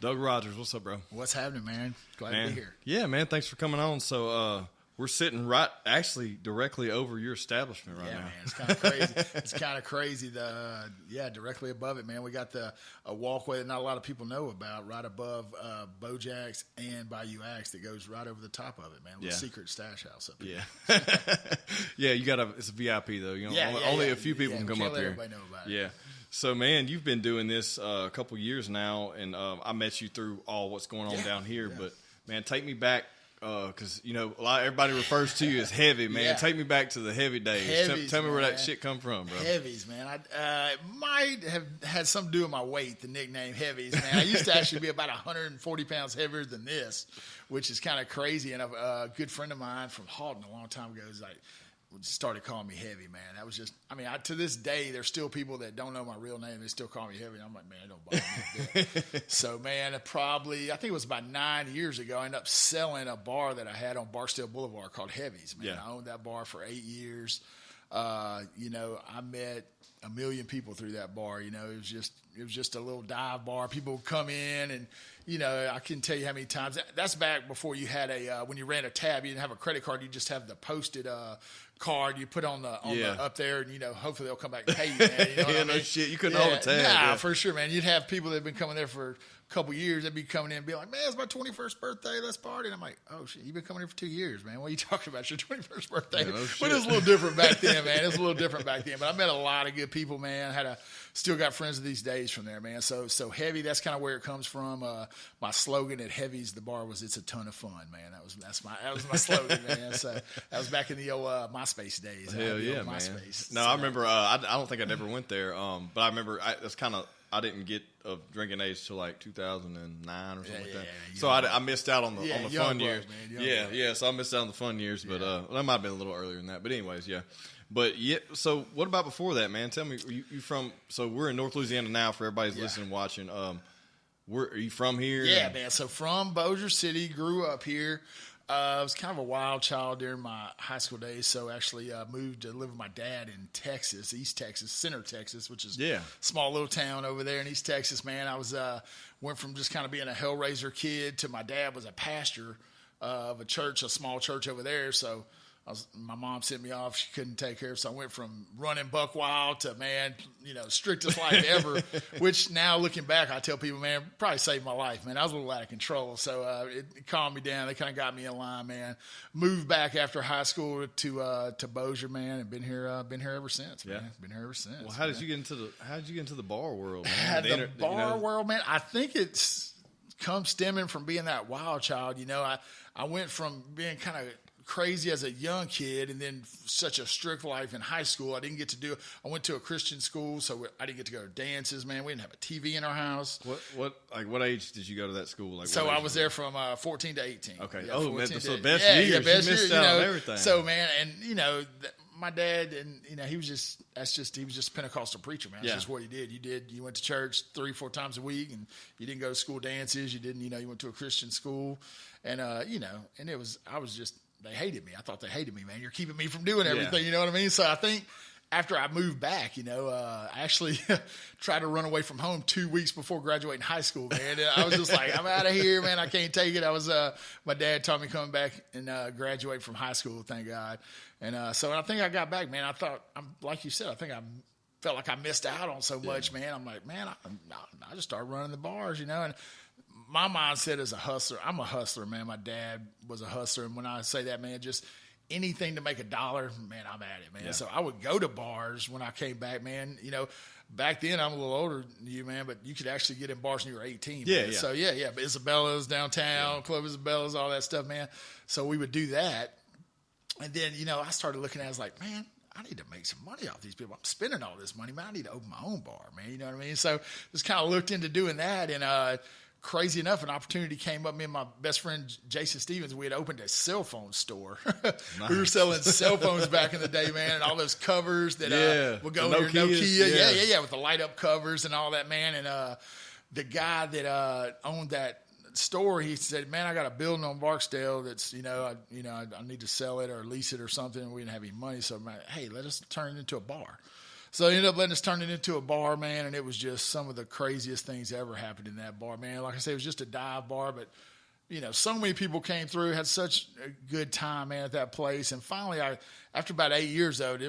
Doug Rodgers, what's up, bro? What's happening, man? Glad to be here. Yeah, man, thanks for coming on. So we're sitting directly over your establishment right now. Man, it's kind of crazy. It's kind of crazy. Directly above it, man. We got a walkway that not a lot of people know about right above Bojack's and Bayou Axe that goes right over the top of it, man. A little secret stash house up here. Yeah. Yeah, it's a VIP though. You know, only a few people can come up here. Everybody know about it. Yeah. So, man, you've been doing this a couple years now, and I met you through all what's going on down here. Yeah. But, man, take me back, because, everybody refers to you as Heavy, man. Yeah. Take me back to the Heavy days. Heavies, tell me where that shit come from, bro. Heavies, man. It might have had something to do with my weight, the nickname Heavies, man. I used to actually be about 140 pounds heavier than this, which is kind of crazy. And a good friend of mine from Halton a long time ago was like, started calling me Heavy, man. That was just, to this day, there's still people that don't know my real name. They still call me Heavy. I'm like, man, it don't bother me a bit. So, man, I think it was about 9 years ago, I ended up selling a bar that I had on Barstow Boulevard called Heavy's, man. Yeah. I owned that bar for 8 years. I met a million people through that bar. It was just a little dive bar. People would come in and, I couldn't tell you how many times. That's back before you had when you ran a tab, you didn't have a credit card. You just have the posted card you put on the up there, and hopefully they'll come back and pay you, man. You know what I mean? No shit. You couldn't hold a tab. For sure, man. You'd have people that have been coming there for a couple years. They'd be coming in and be like, man, it's my 21st birthday. Let's party. And I'm like, oh shit, you've been coming here for 2 years, man. What are you talking about? It's your 21st birthday. Yeah, no but it was a little different back then, man. It was a little different back then. But I met a lot of good people, man. Still got friends of these days from there, man. So Heavy, that's kind of where it comes from. My slogan at Heavy's, the bar, was "It's a ton of fun," man. That was my slogan, man. So that was back in the old MySpace days. Hell yeah, man. MySpace. No, I remember. I don't think I ever went there, but I remember I didn't get of drinking age till like 2009 or something like that. So I missed out on the fun years. Man, so I missed out on the fun years, but that might have been a little earlier than that. But anyways, yeah. But yeah, so what about before that, man? Tell me, you from? So we're in North Louisiana now. For everybody's listening, watching. Are you from here? Yeah, man. So from Bossier City, grew up here. I was kind of a wild child during my high school days, so actually moved to live with my dad in Texas, East Texas, Center Texas, which is a small little town over there in East Texas, man. I went from just kind of being a Hellraiser kid to my dad was a pastor of a small church over there, so my mom sent me off. She couldn't take care of, so I went from running buck wild to, man, strictest life ever, which now looking back, I tell people, man, probably saved my life, man. I was a little out of control, so it calmed me down. They kind of got me in line, man. Moved back after high school to Bossier, man, and been here ever since, man. Been here ever since. Well, how did you get into the bar world, man? The bar world, man, I think it's come stemming from being that wild child. I went from being kind of crazy as a young kid, and then such a strict life in high school. I went to a Christian school, so I didn't get to go to dances, man. We didn't have a TV in our house. What age did you go to that school? So I was there from 14 to 18. Okay. Yeah, man, so best years. Yeah, best you missed out on everything. So, man, and my dad, and he was just a Pentecostal preacher, man. That's just what he did. You went to church 3-4 times a week, and you didn't go to school dances. You didn't, you went to a Christian school, and and they hated me. I thought they hated me, man. You're keeping me from doing everything, you know what I mean? So I think after I moved back, I actually tried to run away from home 2 weeks before graduating high school, man. I was just like, I'm out of here, man. I can't take it. My dad taught me coming back and graduate from high school, thank God. And so I think I got back, man. I thought, like you said, I think I felt like I missed out on so much, man. I'm like, man, I just started running the bars, and my mindset is a hustler. I'm a hustler, man. My dad was a hustler. And when I say that, man, just anything to make $1, man, I'm at it, man. Yeah. So I would go to bars when I came back, man. Back then I'm a little older than you, man, but you could actually get in bars when you were 18. Yeah, man. yeah. So, yeah. But Isabella's downtown, Club Isabella's, all that stuff, man. So we would do that. And then, I started looking at it, I was like, man, I need to make some money off these people. I'm spending all this money, man. I need to open my own bar, man. You know what I mean? So just kind of looked into doing that, and crazy enough, an opportunity came up. Me and my best friend, Jason Stevens, we had opened a cell phone store. Nice. We were selling cell phones back in the day, man, and all those covers that would go with your Nokia. Yeah, with the light-up covers and all that, man. And the guy that owned that store, he said, man, I got a building on Barksdale that's, I need to sell it or lease it or something. We didn't have any money. So, man, hey, let us turn it into a bar. So they ended up letting us turn it into a bar, man, and it was just some of the craziest things that ever happened in that bar, man. Like I said, it was just a dive bar, but so many people came through, had such a good time, man, at that place. And finally, after about 8 years of it,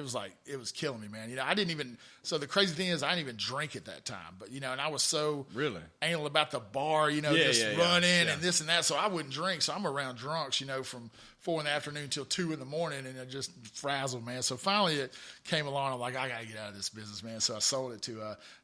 it was killing me, man. I didn't even, so the crazy thing is I didn't even drink at that time. But, and I was so really anal about the bar, running and this and that. So I wouldn't drink. So I'm around drunks, from 4 in the afternoon till 2 in the morning, and it just frazzled, man. So finally it came along. I'm like, I got to get out of this business, man. So I sold it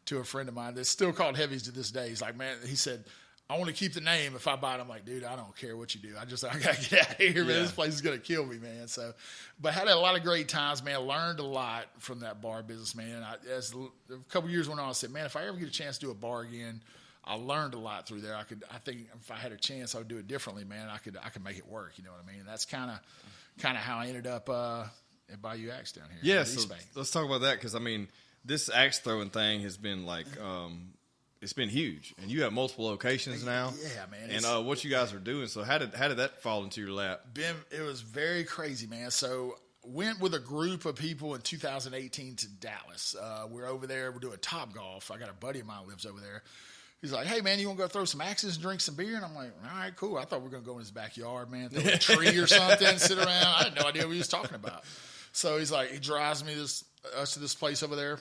to a friend of mine that's still called Heavies to this day. He's like, man, he said, I want to keep the name. If I buy it, I'm like, dude, I don't care what you do. I got to get out of here, man. This place is going to kill me, man. So, but had a lot of great times, man. Learned a lot from that bar business, man. And as a couple years went on, I said, man, if I ever get a chance to do a bar again, I learned a lot through there. I think if I had a chance, I would do it differently, man. I could make it work. You know what I mean? And that's kind of how I ended up at Bayou Axe down here. Yeah, so let's talk about that, because, this axe throwing thing has been like it's been huge, and you have multiple locations now. Yeah, man. And what you guys are doing. So how did that fall into your lap? It was very crazy, man. So went with a group of people in 2018 to Dallas. We're over there. We're doing Top Golf. I got a buddy of mine who lives over there. He's like, hey, man, you want to go throw some axes and drink some beer? And I'm like, all right, cool. I thought we were going to go in his backyard, man, throw a tree or something, sit around. I had no idea what he was talking about. So he's like, he drives us to this place over there.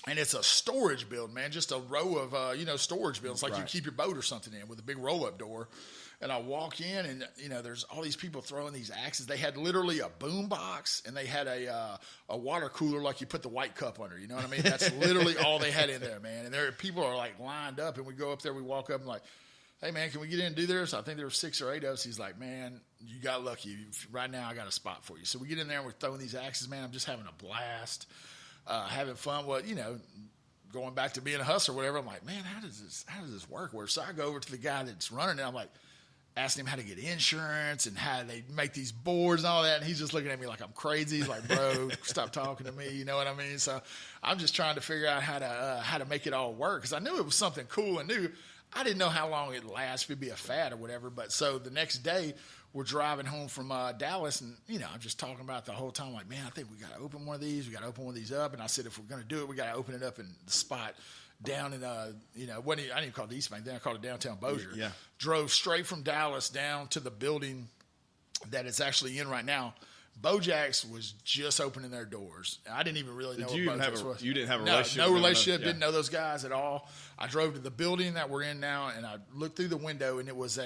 And it's a storage building, man, just a row of, storage buildings, like you keep your boat or something in with a big roll-up door. And I walk in, and, there's all these people throwing these axes. They had literally a boom box, and they had a water cooler like you put the white cup under. You know what I mean? That's literally all they had in there, man. And people are, like, lined up, and we go up there, we walk up, and like, hey, man, can we get in and do this? I think there were 6 or 8 of us. He's like, man, you got lucky. Right now I got a spot for you. So we get in there, and we're throwing these axes, man. I'm just having a blast. Having fun, going back to being a hustler or whatever. I'm like, man, how does this work? So I go over to the guy that's running it. I'm like, asking him how to get insurance and how they make these boards and all that. And he's just looking at me like I'm crazy. He's like, bro, stop talking to me. You know what I mean? So I'm just trying to figure out how to make it all work. Cause I knew it was something cool and new. I didn't know how long it'd last, if it'd be a fad or whatever. But so the next day we're driving home from Dallas, and, I'm just talking about the whole time, like, man, I think we got to open one of these. We got to open one of these up. And I said, if we're going to do it, we got to open it up in the spot down in, I didn't even call it East Bank. Then I called it downtown Bossier. Yeah. Drove straight from Dallas down to the building that it's actually in right now. Bojack's was just opening their doors. I didn't even really know what Bojack's was. You didn't have a relationship? No relationship. Yeah. Didn't know those guys at all. I drove to the building that we're in now, and I looked through the window, and it was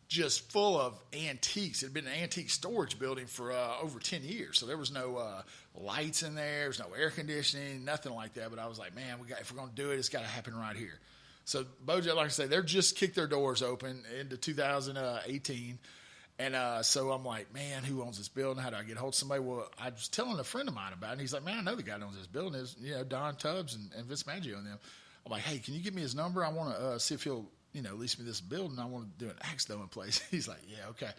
just full of antiques. It had been an antique storage building for over 10 years. So there was no lights in there. There was no air conditioning, nothing like that. But I was like, man, if we're going to do it, it's got to happen right here. So Bojack, like I say, they're just kicked their doors open into 2018. And so I'm like, man, who owns this building? How do I get a hold of somebody? Well, I was telling a friend of mine about it, and he's like, man, I know the guy that owns this building. Is Don Tubbs and Vince Maggio and them. I'm like, hey, can you give me his number? I want to see if he'll lease me this building. I want to do an axe throwing place. He's like, yeah, okay.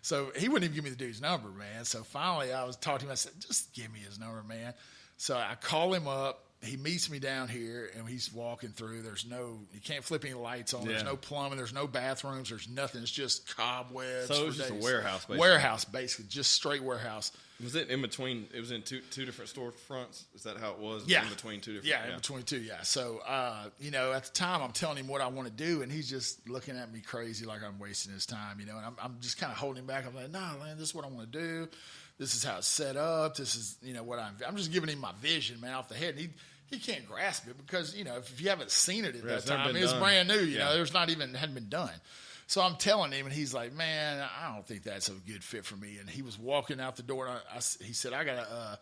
So he wouldn't even give me the dude's number, man. So finally I was talking to him. I said, just give me his number, man. So I call him up. He meets me down here, and he's walking through. You can't flip any lights on. Yeah. There's no plumbing. There's no bathrooms. There's nothing. It's just cobwebs. So it was just a warehouse, basically. Warehouse, basically. Just straight warehouse. Was it in between? It was in two different store fronts? Is that how it was? Yeah. In between two different? Yeah, in between two, yeah. So, at the time, I'm telling him what I want to do, and he's just looking at me crazy like I'm wasting his time, and I'm just kind of holding him back. I'm like, nah, man, this is what I want to do. This is how it's set up. This is, what I'm just giving him my vision, man, off the head. And he can't grasp it because, if you haven't seen it at that time, it's brand new. There's hadn't been done. So I'm telling him, and he's like, man, I don't think that's a good fit for me. And he was walking out the door, and he said, I got to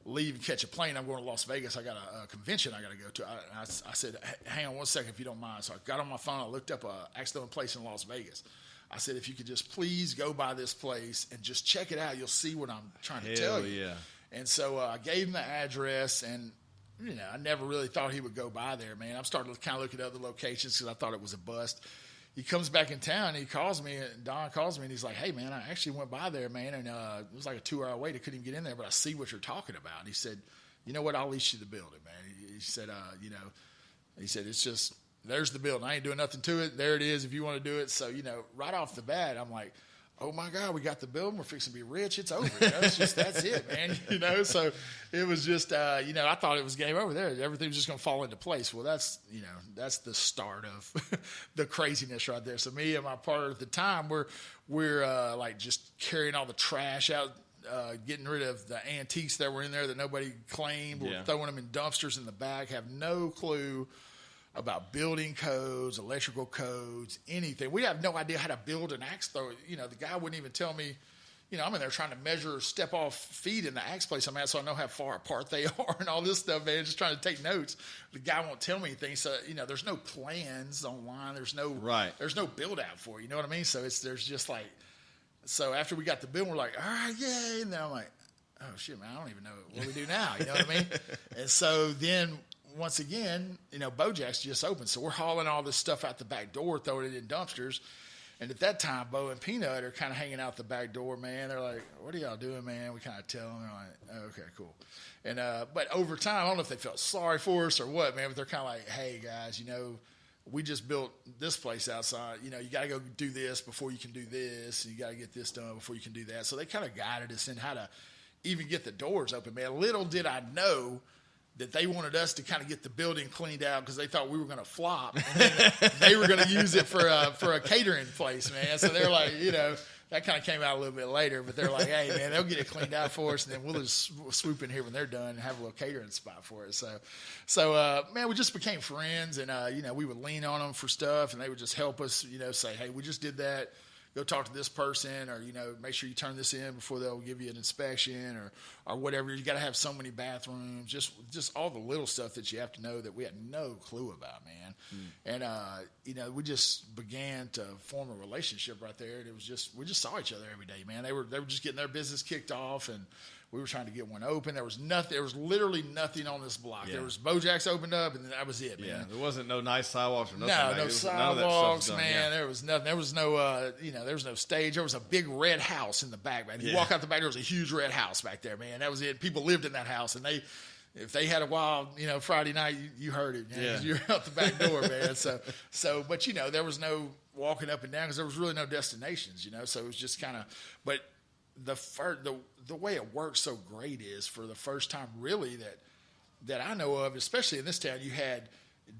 leave and catch a plane. I'm going to Las Vegas. I got a convention I got to go to. I said, hang on one second if you don't mind. So I got on my phone. I looked up a axe throwing place in Las Vegas. I said, if you could just please go by this place and just check it out, you'll see what I'm trying to tell you. Yeah. And so I gave him the address, and I never really thought he would go by there, man. I'm starting to kind of look at other locations because I thought it was a bust. He comes back in town, and he calls me, and Don calls me, and he's like, hey, man, I actually went by there, man, and it was like a 2-hour wait. I couldn't even get in there, but I see what you're talking about. And he said, you know what, I'll lease you the building, man. He said, he said, it's just, there's the building. I ain't doing nothing to it. There it is if you want to do it. So, right off the bat, I'm like, oh my God, we got the building. We're fixing to be rich. It's over. That's it, man. So it was just, I thought it was game over there. Everything was just going to fall into place. Well, that's the start of the craziness right there. So me and my partner at the time, we're like just carrying all the trash out, getting rid of the antiques that were in there that nobody claimed. We're throwing them in dumpsters in the back, have no clue about building codes, electrical codes, anything. We have no idea how to build an axe thrower. The guy wouldn't even tell me, I'm in there trying to measure step-off feet in the axe place I'm at so I know how far apart they are and all this stuff, man, just trying to take notes. The guy won't tell me anything. So, there's no plans online. There's no build-out for it. You know what I mean? So there's just like, so after we got the build, we're like, all right, yay. And then I'm like, oh, shit, man, I don't even know what we do now. You know what I mean? And so then, once again, Bojack's just opened. So we're hauling all this stuff out the back door, throwing it in dumpsters. And at that time, Bo and Peanut are kind of hanging out the back door, man. They're like, what are y'all doing, man? We kind of tell them. They're like, oh, okay, cool. And but over time, I don't know if they felt sorry for us or what, man, but they're kind of like, hey, guys, we just built this place outside. You got to go do this before you can do this. And you got to get this done before you can do that. So they kind of guided us in how to even get the doors open, man. Little did I know that they wanted us to kind of get the building cleaned out because they thought we were going to flop. And then they were going to use it for a catering place, man. So they're like, that kind of came out a little bit later. But they're like, hey, man, they'll get it cleaned out for us, and then we'll just swoop in here when they're done and have a little catering spot for it. So man, we just became friends, and, we would lean on them for stuff, and they would just help us, say, hey, we just did that. Go talk to this person, or make sure you turn this in before they'll give you an inspection, or whatever. You got to have so many bathrooms, just all the little stuff that you have to know that we had no clue about, man. And we just began to form a relationship right there, and it was just we just saw each other every day, man. They were just getting their business kicked off, and we were trying to get one open. There was nothing. There was literally nothing on this block. Yeah. There was Bojack's opened up, and that was it, man. Yeah, there wasn't no nice sidewalks or nothing. No sidewalks, man. Yeah. There was nothing. There was no, there was no stage. There was a big red house in the back, man. You walk out the back, there was a huge red house back there, man. That was it. People lived in that house, and if they had a wild, Friday night, you heard it, man. Yeah. You're out the back door, man. So, but there was no walking up and down because there was really no destinations, So it was just kind of, but the way it works so great is for the first time really that I know of, especially in this town, you had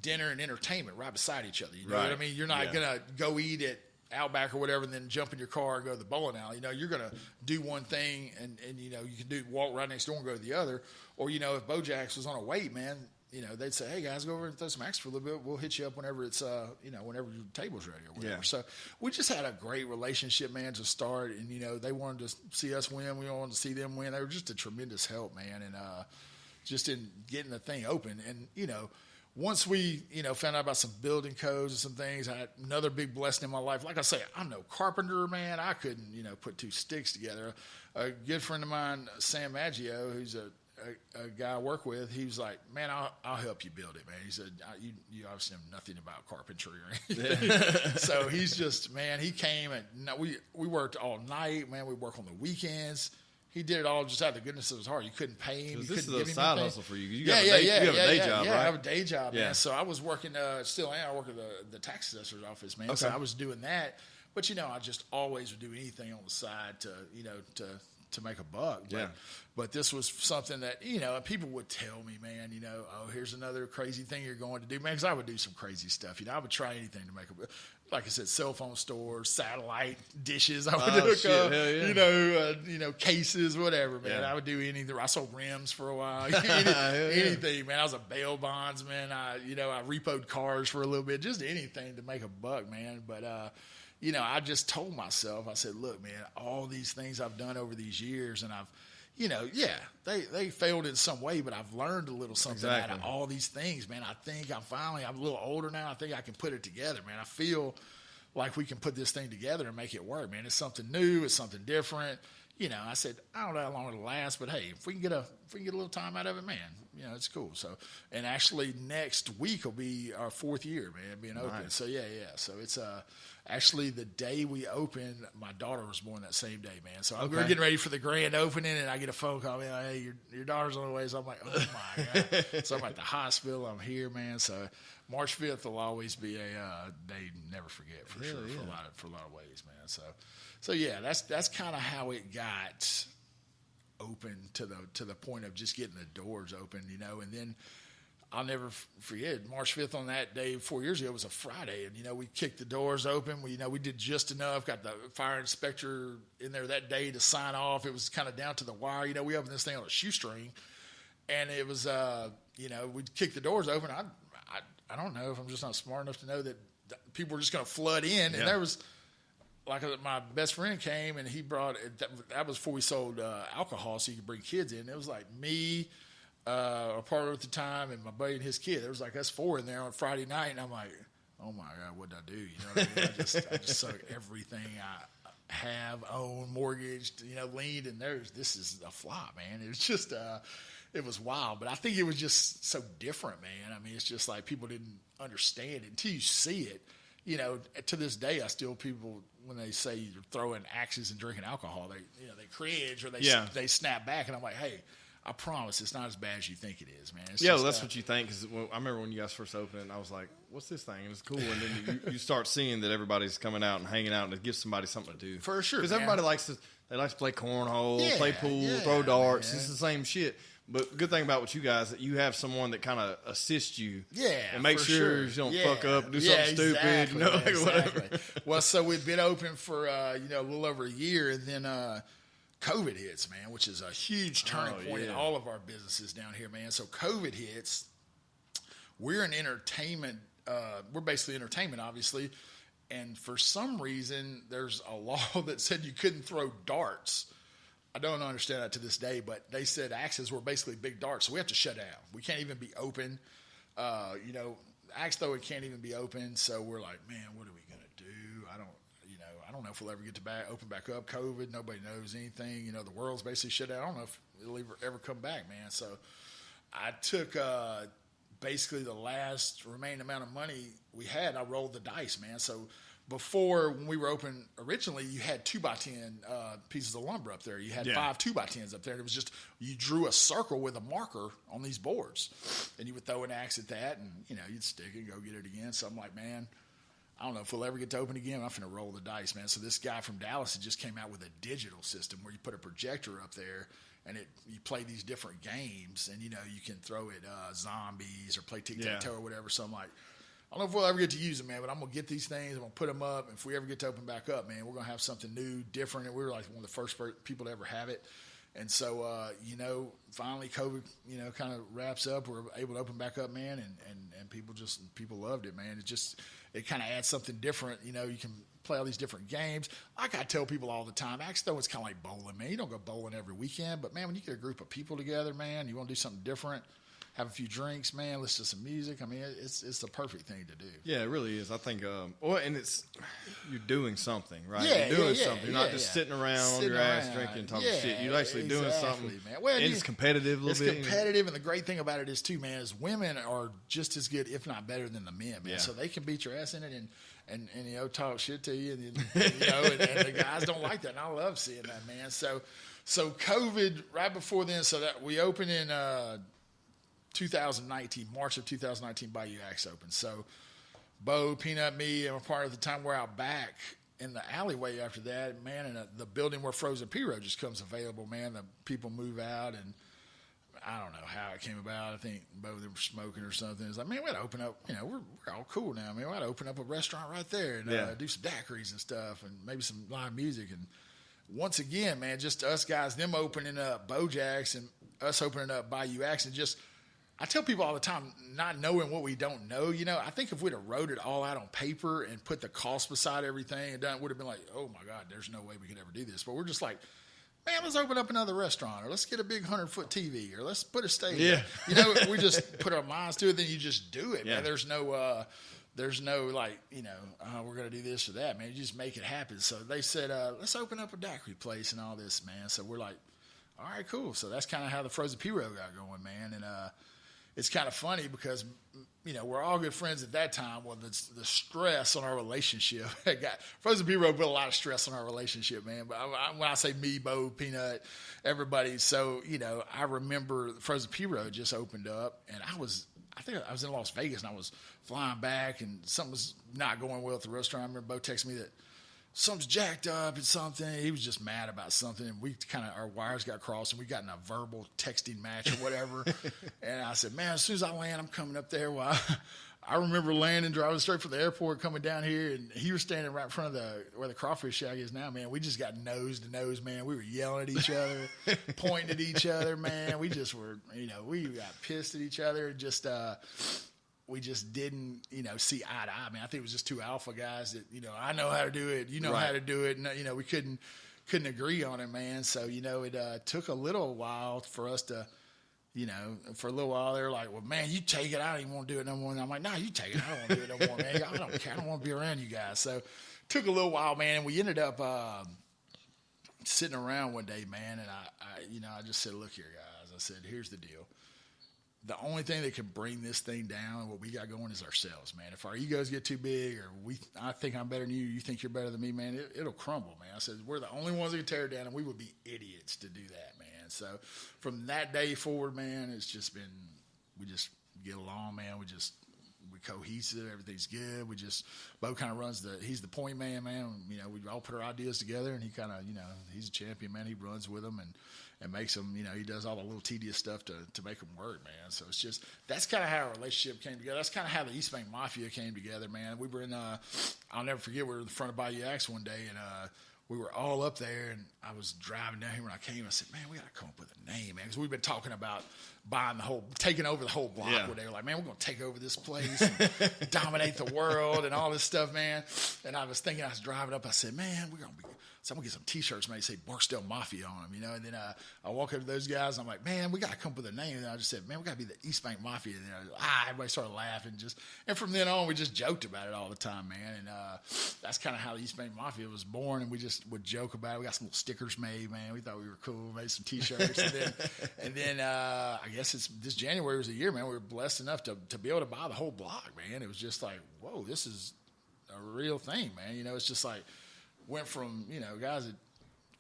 dinner and entertainment right beside each other. You know what I mean? You're not going to go eat at Outback or whatever and then jump in your car and go to the bowling alley. You're going to do one thing and you can walk right next door and go to the other. Or, if Bojack's was on a wait, man, they'd say, hey, guys, go over and throw some axe for a little bit. We'll hit you up whenever it's, whenever your table's ready or whatever. Yeah. So we just had a great relationship, man, to start. And, they wanted to see us win. We wanted to see them win. They were just a tremendous help, man. And just in getting the thing open. And, once we, found out about some building codes and some things, I had another big blessing in my life. Like I say, I'm no carpenter, man. I couldn't, put two sticks together. A good friend of mine, Sam Maggio, who's a guy I work with, he was like, man, I'll help you build it, man. He said, you obviously know nothing about carpentry or anything. Yeah. So he's just, man, he came and we worked all night, man. We work on the weekends. He did it all just out of the goodness of his heart. You couldn't pay him. This is a side hustle for you. You have a day job, right? I have a day job, man. So I was working, still am. I work at the tax assessor's office, man. Okay. So I was doing that. But, I just always would do anything on the side to make a buck. But this was something that, people would tell me, man, oh, here's another crazy thing you're going to do, man, because I would do some crazy stuff. I would try anything to make like I said, cell phone stores, satellite dishes. I would do cases, whatever, man. Yeah. I would do anything. I sold rims for a while. Anything, man. I was a bail bondsman. I repoed cars for a little bit, just anything to make a buck, man. But, I just told myself, I said, look, man, all these things I've done over these years, and I've, they failed in some way, but I've learned a little something out of all these things, man. I think I'm a little older now. I think I can put it together, man. I feel like we can put this thing together and make it work, man. It's something new. It's something different. I said, I don't know how long it'll last, but hey, if we can get a if we can get a little time out of it, man, it's cool. So, and actually next week will be our 4th year, man, being open. So yeah. So it's actually the day we opened, my daughter was born that same day, man. So we were getting ready for the grand opening, and I get a phone call, man, hey, your daughter's on the way. So I'm like, oh my God. So I'm at the hospital. I'm here, man. So March 5th will always be a day never forget for sure, for a lot of ways, man. So yeah, that's kind of how it got open to the point of just getting the doors open, and then I'll never forget March 5th on that day 4 years ago was a Friday, and we kicked the doors open. We did just enough, got the fire inspector in there that day to sign off. It was kind of down to the wire. We opened this thing on a shoestring, and it was we kicked the doors open. I don't know if I'm just not smart enough to know that people were just going to flood in, and there was. Like my best friend came and he brought that was before we sold alcohol, so you could bring kids in. It was like me, a partner at the time, and my buddy and his kid. There was like us 4 in there on Friday night, and I'm like, oh my God, what did I do? You know what I mean? I just sold everything I have, own, mortgaged, leaned, and this is a flop, man. It was just it was wild, but I think it was just so different, man. I mean, it's just like people didn't understand it until you see it. To this day, I still people when they say you're throwing axes and drinking alcohol, they cringe or they snap back, and I'm like, hey, I promise it's not as bad as you think it is, man. It's just, that's what you think. Because I remember when you guys first opened, I was like, what's this thing? And it's cool, and then you start seeing that everybody's coming out and hanging out, and it gives somebody something to do for sure. Because everybody likes to play cornhole, play pool, throw darts. Man. It's the same shit. But good thing about what you guys that you have someone that kind of assists you, and make sure you don't fuck up, and do something stupid, whatever. Well, so we've been open for a little over a year, and then COVID hits, man, which is a huge turning point in all of our businesses down here, man. So COVID hits. We're in entertainment. We're basically entertainment, obviously, and for some reason, there's a law that said you couldn't throw darts. I don't understand that to this day, but they said axes were basically big darts, so we have to shut down. We can't even be open. Axe throwing can't even be open, so we're like, man, what are we gonna do? I don't know if we'll ever get to open back up. COVID, nobody knows anything. The world's basically shut down. I don't know if it'll ever come back, man. So I took basically the last remaining amount of money we had. I rolled the dice, man. So. Before, when we were open originally, you had 2x10 pieces of lumber up there. You had 5 2x10s up there. And it was just, you drew a circle with a marker on these boards. And you would throw an axe at that, and, you'd stick it and go get it again. So I'm like, man, I don't know if we'll ever get to open again. I'm finna roll the dice, man. So this guy from Dallas had just came out with a digital system where you put a projector up there, and you play these different games. And, you can throw it zombies or play tic-tac-toe or whatever. So I'm like, I don't know if we'll ever get to use them, man, but I'm going to get these things. I'm going to put them up. And if we ever get to open back up, man, we're going to have something new, different. And we were like one of the first people to ever have it. And so, finally COVID, kind of wraps up. We're able to open back up, man. And people loved it, man. It kind of adds something different. You can play all these different games. Like I tell people all the time, axe throwing is kind of like bowling, man. You don't go bowling every weekend. But, man, when you get a group of people together, man, you want to do something different. Have a few drinks, man. Listen to some music. I mean, it's the perfect thing to do. Yeah, it really is. I think, and you're doing something, right? Yeah, you're doing something. You're not just sitting around on your ass drinking and talking shit. You're actually doing something. Man. Well, and it's competitive a little bit. It's competitive, and the great thing about it is, too, man, is women are just as good, if not better, than the men, man. Yeah. So they can beat your ass in it and talk shit to you, and the guys don't like that, and I love seeing that, man. So COVID, right before then, so that we opened in 2019, March of 2019, Bayou Axe opened. So Bo, Peanut, me, and my partner at the time, we're out back in the alleyway after that, man, and the building where Frozen Pirogue just comes available, man. The people move out, and I don't know how it came about. I think Bo, they were smoking or something. It's like, man, we got to open up, we're all cool now, man. We got to open up a restaurant right there and do some daiquiris and stuff and maybe some live music. And once again, man, just us guys, them opening up Bojack's and us opening up Bayou Axe, and just, I tell people all the time, not knowing what we don't know, I think if we'd have wrote it all out on paper and put the cost beside everything, it would have been like, oh my God, there's no way we could ever do this. But we're just like, man, let's open up another restaurant, or let's get a big 100-foot TV, or let's put a stage. Yeah. We just put our minds to it, then you just do it, man. There's no like, we're going to do this or that, man. You just make it happen. So they said, let's open up a daiquiri place and all this, man. So we're like, All right, cool. So that's kind of how the Frozen Pirogue got going, man. And it's kind of funny because, we're all good friends at that time. Well, the stress on our relationship Frozen Pirogue put a lot of stress on our relationship, man. But when I say me, Bo, Peanut, everybody. So, I remember the Frozen Pirogue just opened up, and I think I was in Las Vegas, and I was flying back, and something was not going well at the restaurant. I remember Bo texted me that something's jacked up and something. He was just mad about something, and our wires got crossed, and we got in a verbal texting match or whatever. And I said, man, as soon as I land, I'm coming up there. Well, I remember landing, driving straight from the airport, coming down here, and he was standing right in front of where the crawfish shack is now, man. We just got nose to nose, man. We were yelling at each other, pointing at each other, man. We just were, we got pissed at each other, just we just didn't, see eye to eye. I mean, I think it was just two alpha guys that, I know how to do it, you know how to do it, and we couldn't agree on it, man. So it took a little while for us to, for a little while they're like, well, man, you take it. I don't even want to do it no more. And I'm like, no, you take it. I don't want to do it no more, man. I don't care. I don't want to be around you guys. So it took a little while, man. And we ended up sitting around one day, man, and I just said, look here, guys. I said, here's the deal. The only thing that can bring this thing down and what we got going is ourselves, man. If our egos get too big, or I think I'm better than you, you think you're better than me, man, it'll crumble, man. I said, we're the only ones that can tear it down, and we would be idiots to do that, man. So from that day forward, man, it's just been, we just get along, man. We're cohesive. Everything's good. Bo kind of runs he's the point man, man. We all put our ideas together, and he kind of, he's a champion, man. He runs with them and makes them, he does all the little tedious stuff to make them work, man. So it's just, that's kind of how our relationship came together. That's kind of how the East Bank Mafia came together, man. We were in, I'll never forget, we were in front of Bayou Axe one day, and we were all up there, and I was driving down here when I came. I said, man, we got to come up with a name, man, because we've been talking about taking over the whole block. Where they were like, man, we're going to take over this place and dominate the world and all this stuff, man. And I was driving up, I said, man, I'm going to get some T-shirts, man, say Barksdale Mafia on them, And then I walk up to those guys, and I'm like, man, we got to come up with a name. And I just said, man, we got to be the East Bank Mafia. And then everybody started laughing. And from then on, we just joked about it all the time, man. And that's kind of how the East Bank Mafia was born. And we just would joke about it. We got some little stickers made, man. We thought we were cool. Made some T-shirts. and then I guess this January was the year, man. We were blessed enough to be able to buy the whole block, man. It was just like, whoa, this is a real thing, man. It's just like, went from, guys that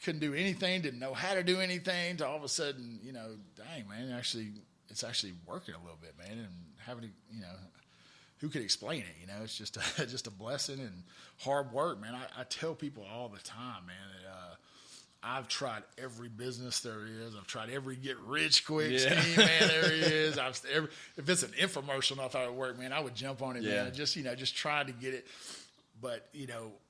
couldn't do anything, didn't know how to do anything, to all of a sudden, dang, man, it's actually working a little bit, man. And having to, who could explain it? It's just a blessing and hard work, man. I tell people all the time, man, that I've tried every business there is. I've tried every get rich quick scheme, man, there is. If it's an infomercial and I thought it would work, man, I would jump on it, man. Just try to get it. But,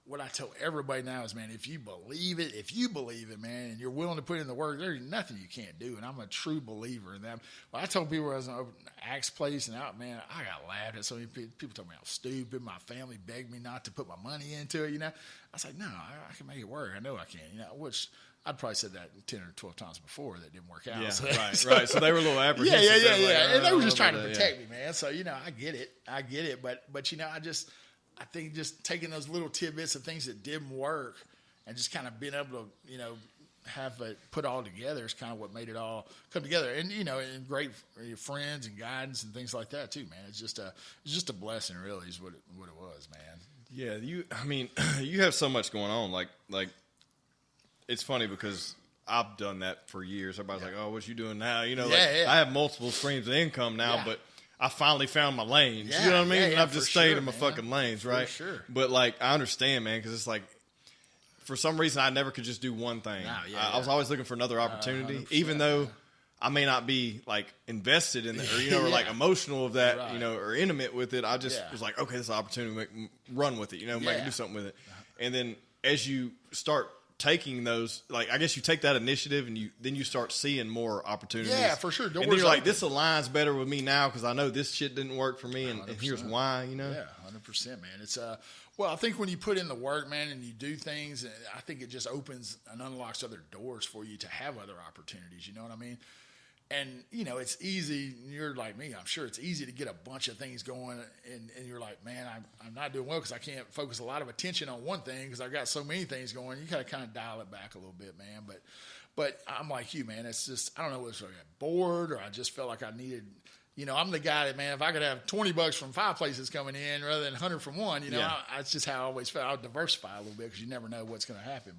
what I tell everybody now is, man, if you believe it, man, and you're willing to put in the work, there's nothing you can't do. And I'm a true believer in that. Well, I told people I was open an axe place, and man, I got laughed at. So many people told me I was stupid. My family begged me not to put my money into it, I was like, no, I can make it work. I know I can, which I'd probably said that 10 or 12 times before that didn't work out. Yeah, so, right. So they were a little apprehensive. Yeah. And they were just trying to protect me, man. So, I get it. But I think just taking those little tidbits of things that didn't work and just kind of being able to, have it put all together is kind of what made it all come together. And, and great friends and guidance and things like that too, man. It's just a blessing, really, is what it was, man. Yeah. You have so much going on. Like it's funny because I've done that for years. Everybody's like, oh, what you doing now? I have multiple streams of income now, but I finally found my lanes. You know what I mean? And I've just stayed in my fucking lanes, right? For sure. But, I understand, man, because it's like, for some reason, I never could just do one thing. I was always looking for another opportunity, even though I may not be, invested in it or, or, emotional of that, or intimate with it. I just was like, okay, this is an opportunity, run with it, do something with it. And then as you start taking those, I guess you take that initiative and then you start seeing more opportunities. Yeah, for sure. And then you're like, this aligns better with me now because I know this shit didn't work for me, and here's why, Yeah, 100%, man. It's well, I think when you put in the work, man, and you do things, I think it just opens and unlocks other doors for you to have other opportunities. You know what I mean? And, it's easy. You're like me. I'm sure it's easy to get a bunch of things going. And you're like, man, I'm not doing well because I can't focus a lot of attention on one thing because I've got so many things going. You got to kind of dial it back a little bit, man. But I'm like you, man. It's just, I don't know whether I got bored or I just felt like I needed, I'm the guy that, man, if I could have $20 from 5 places coming in rather than 100 from one, that's just how I always felt. I'll diversify a little bit because you never know what's going to happen.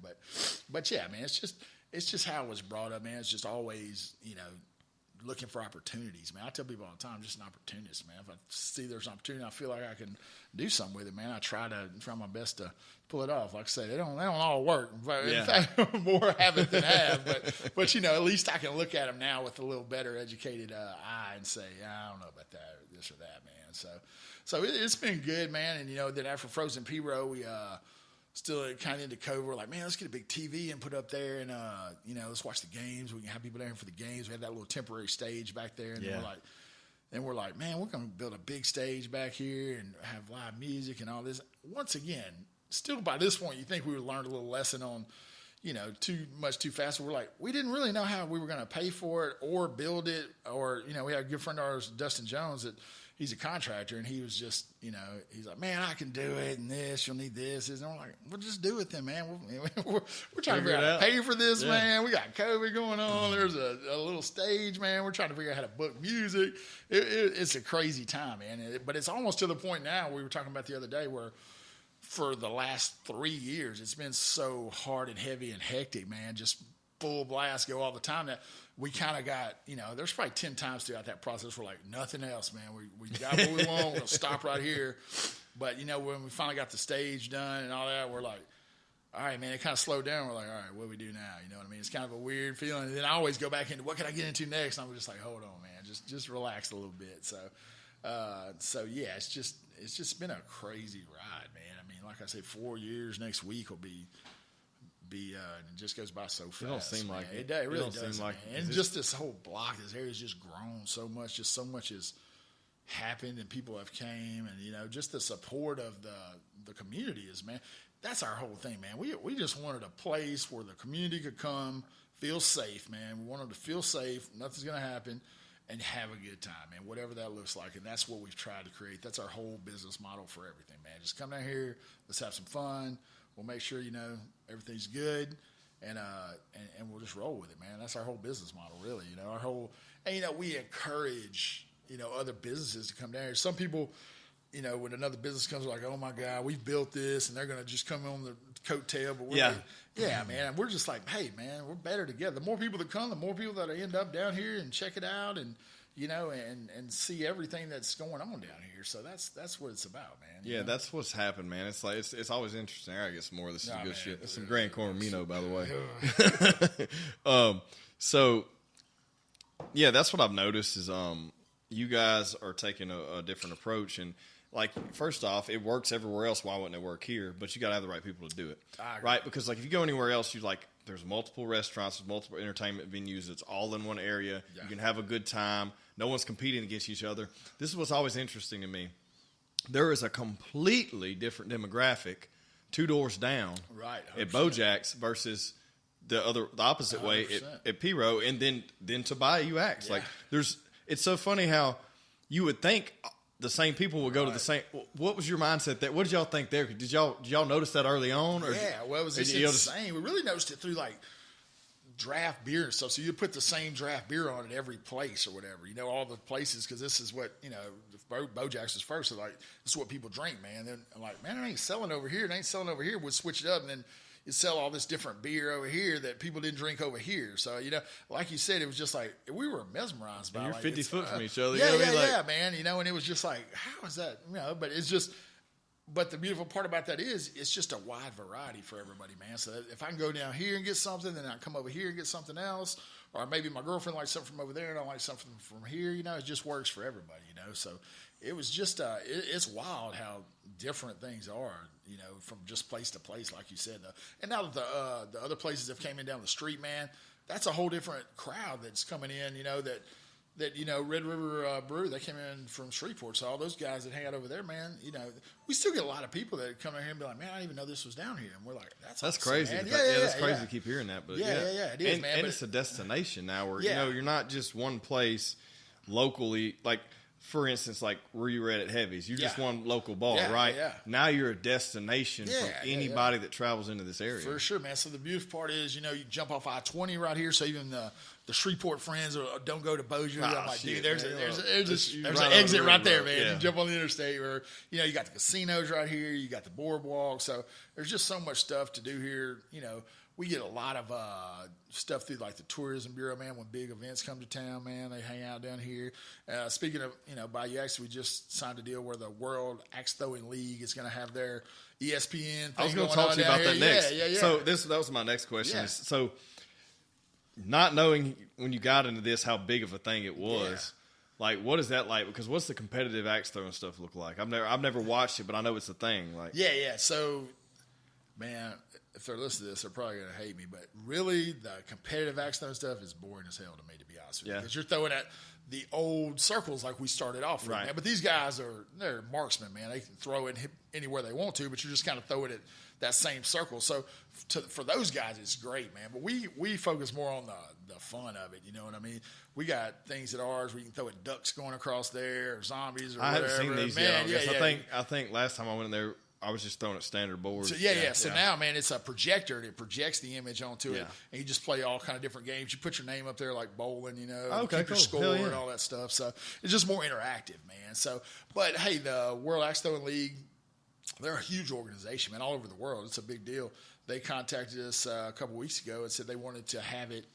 But yeah, man, it's just how it was brought up, man. It's just always, looking for opportunities, man. I tell people all the time, I'm just an opportunist, man. If I see there's an opportunity, I feel like I can do something with it, man. I try my best to pull it off. Like I say, they don't all work. In fact, more have it than have. But at least I can look at them now with a little better educated eye and say, I don't know about that or this or that, man. So it's been good, man. And then after Frozen Pirogue, we still kind of into COVID. We're like, man, let's get a big TV and put up there, and let's watch the games. We can have people there for the games. We had that little temporary stage back there, and we're like, man, we're going to build a big stage back here and have live music and all this. Once again, still by this point, you think we would learn a little lesson on, too fast. We're like, we didn't really know how we were going to pay for it or build it, or we had a good friend of ours, Dustin Jones, that. He's a contractor, and he was just, he's like, man, I can do it, and this, you'll need this. And I'm like, well, just do it then, man. We're trying to figure out how to pay for this, man. We got COVID going on. There's a little stage, man. We're trying to figure out how to book music. It's a crazy time, man. But it's almost to the point now, we were talking about the other day, where for the last 3 years, it's been so hard and heavy and hectic, man, just full blast, go all the time, that we kind of got, there's probably 10 times throughout that process we're like, nothing else, man. We got what we want. We'll stop right here. But, when we finally got the stage done and all that, we're like, all right, man, it kind of slowed down. We're like, all right, what do we do now? You know what I mean? It's kind of a weird feeling. And then I always go back into, what can I get into next? And I'm just like, hold on, man. Just relax a little bit. So yeah, it's just been a crazy ride, man. I mean, like I say, 4 years next week will be it just goes by so fast. It don't seem like it. It really does seem like it. And just this whole block, this area's just grown so much. Just so much has happened, and people have came, and just the support of the community is, man. That's our whole thing, man. We just wanted a place where the community could come, feel safe, man. We wanted to feel safe. Nothing's gonna happen, and have a good time, man. Whatever that looks like, and that's what we've tried to create. That's our whole business model for everything, man. Just come down here. Let's have some fun. We'll make sure, everything's good, and we'll just roll with it, man. That's our whole business model, really. We encourage, other businesses to come down here. Some people, when another business comes, like, oh my God, we've built this, and they're going to just come on the coattail. But man. We're just like, hey, man, we're better together. The more people that come, the more people that end up down here and check it out, and and see everything that's going on down here. So that's what it's about, man. Yeah, that's what's happened, man. It's like it's always interesting. I get some more of this good shit. It's some Grand Coromino, by the way. So yeah, that's what I've noticed is you guys are taking a different approach, and like, first off, it works everywhere else. Why wouldn't it work here? But you got to have the right people to do it, right? Because like if you go anywhere else, there's multiple restaurants, there's multiple entertainment venues. It's all in one area. Yeah. You can have a good time. No one's competing against each other. This is what's always interesting to me. There is a completely different demographic 2 doors down, right, at Bojack's versus the opposite 100%. Way at Pirogue, and then to Bayou Axe. Yeah. Like it's so funny how you would think the same people would go to the same. What was your mindset there? What did y'all think there? Did y'all notice that early on? Or well, it was insane. We really noticed it through like draft beer and stuff. So you put the same draft beer on at every place or whatever. All the places, because this is what Bojack's is first. So like this is what people drink, man. Then I'm like, man, it ain't selling over here. It ain't selling over here. We'll switch it up, and then you sell all this different beer over here that people didn't drink over here. So, like you said, it was just like, we were mesmerized by it. You're 50 foot from each other. Yeah, man. And it was just like, how is that? But it's just, but the beautiful part about that is it's just a wide variety for everybody, man. So if I can go down here and get something, then I come over here and get something else, or maybe my girlfriend likes something from over there and I like something from here, it just works for everybody, So it was just, it's wild how different things are, from just place to place, like you said. And now that the other places have came in down the street, man, that's a whole different crowd that's coming in, that, Red River Brewery, they came in from Shreveport. So all those guys that hang out over there, man, we still get a lot of people that come in here and be like, man, I didn't even know this was down here. And we're like, that's awesome, crazy. Man. That's crazy to keep hearing that. But yeah, it is, man. And it's a destination now where, you're not just one place locally, like, for instance, like where you were at Heavy's, you're just one local bar, right? Yeah. Now you're a destination for anybody that travels into this area. For sure, man. So the beautiful part is, you jump off I-20 right here. So even the Shreveport friends don't go to Bossier. I'm like, dude, there's an exit right there, man. Yeah. You jump on the interstate where, you got the casinos right here. You got the boardwalk. So there's just so much stuff to do here. We get a lot of stuff through like the Tourism Bureau, man. When big events come to town, man, they hang out down here. Speaking of, Bayou Axe, we just signed a deal where the World Axe Throwing League is going to have their ESPN thing. I was going to talk to you about that next. Yeah. So that was my next question. Yeah. So not knowing when you got into this how big of a thing it was. Like, what is that like? Because what's the competitive axe throwing stuff look like? I've never watched it, but I know it's a thing. Like, yeah. So, man, if they're listening to this, they're probably going to hate me. But really, the competitive axe throwing stuff is boring as hell to me, to be honest with you. Because you're throwing at the old circles like we started off with, man. But these guys they're marksmen, man. They can throw it anywhere they want to, but you're just kind of throwing it that same circle. So for those guys, it's great, man. But we focus more on the fun of it. You know what I mean? We got things at ours where you can throw at ducks going across there, or zombies, or whatever. I haven't seen these yet. I think last time I went in there, I was just throwing at standard boards. So, So now, man, it's a projector, and it projects the image onto it, and you just play all kind of different games. You put your name up there like bowling, keep your score and all that stuff. So it's just more interactive, man. So, but hey, the World Axe Throwing League, they're a huge organization, man, all over the world. It's a big deal. They contacted us a couple weeks ago and said they wanted to have it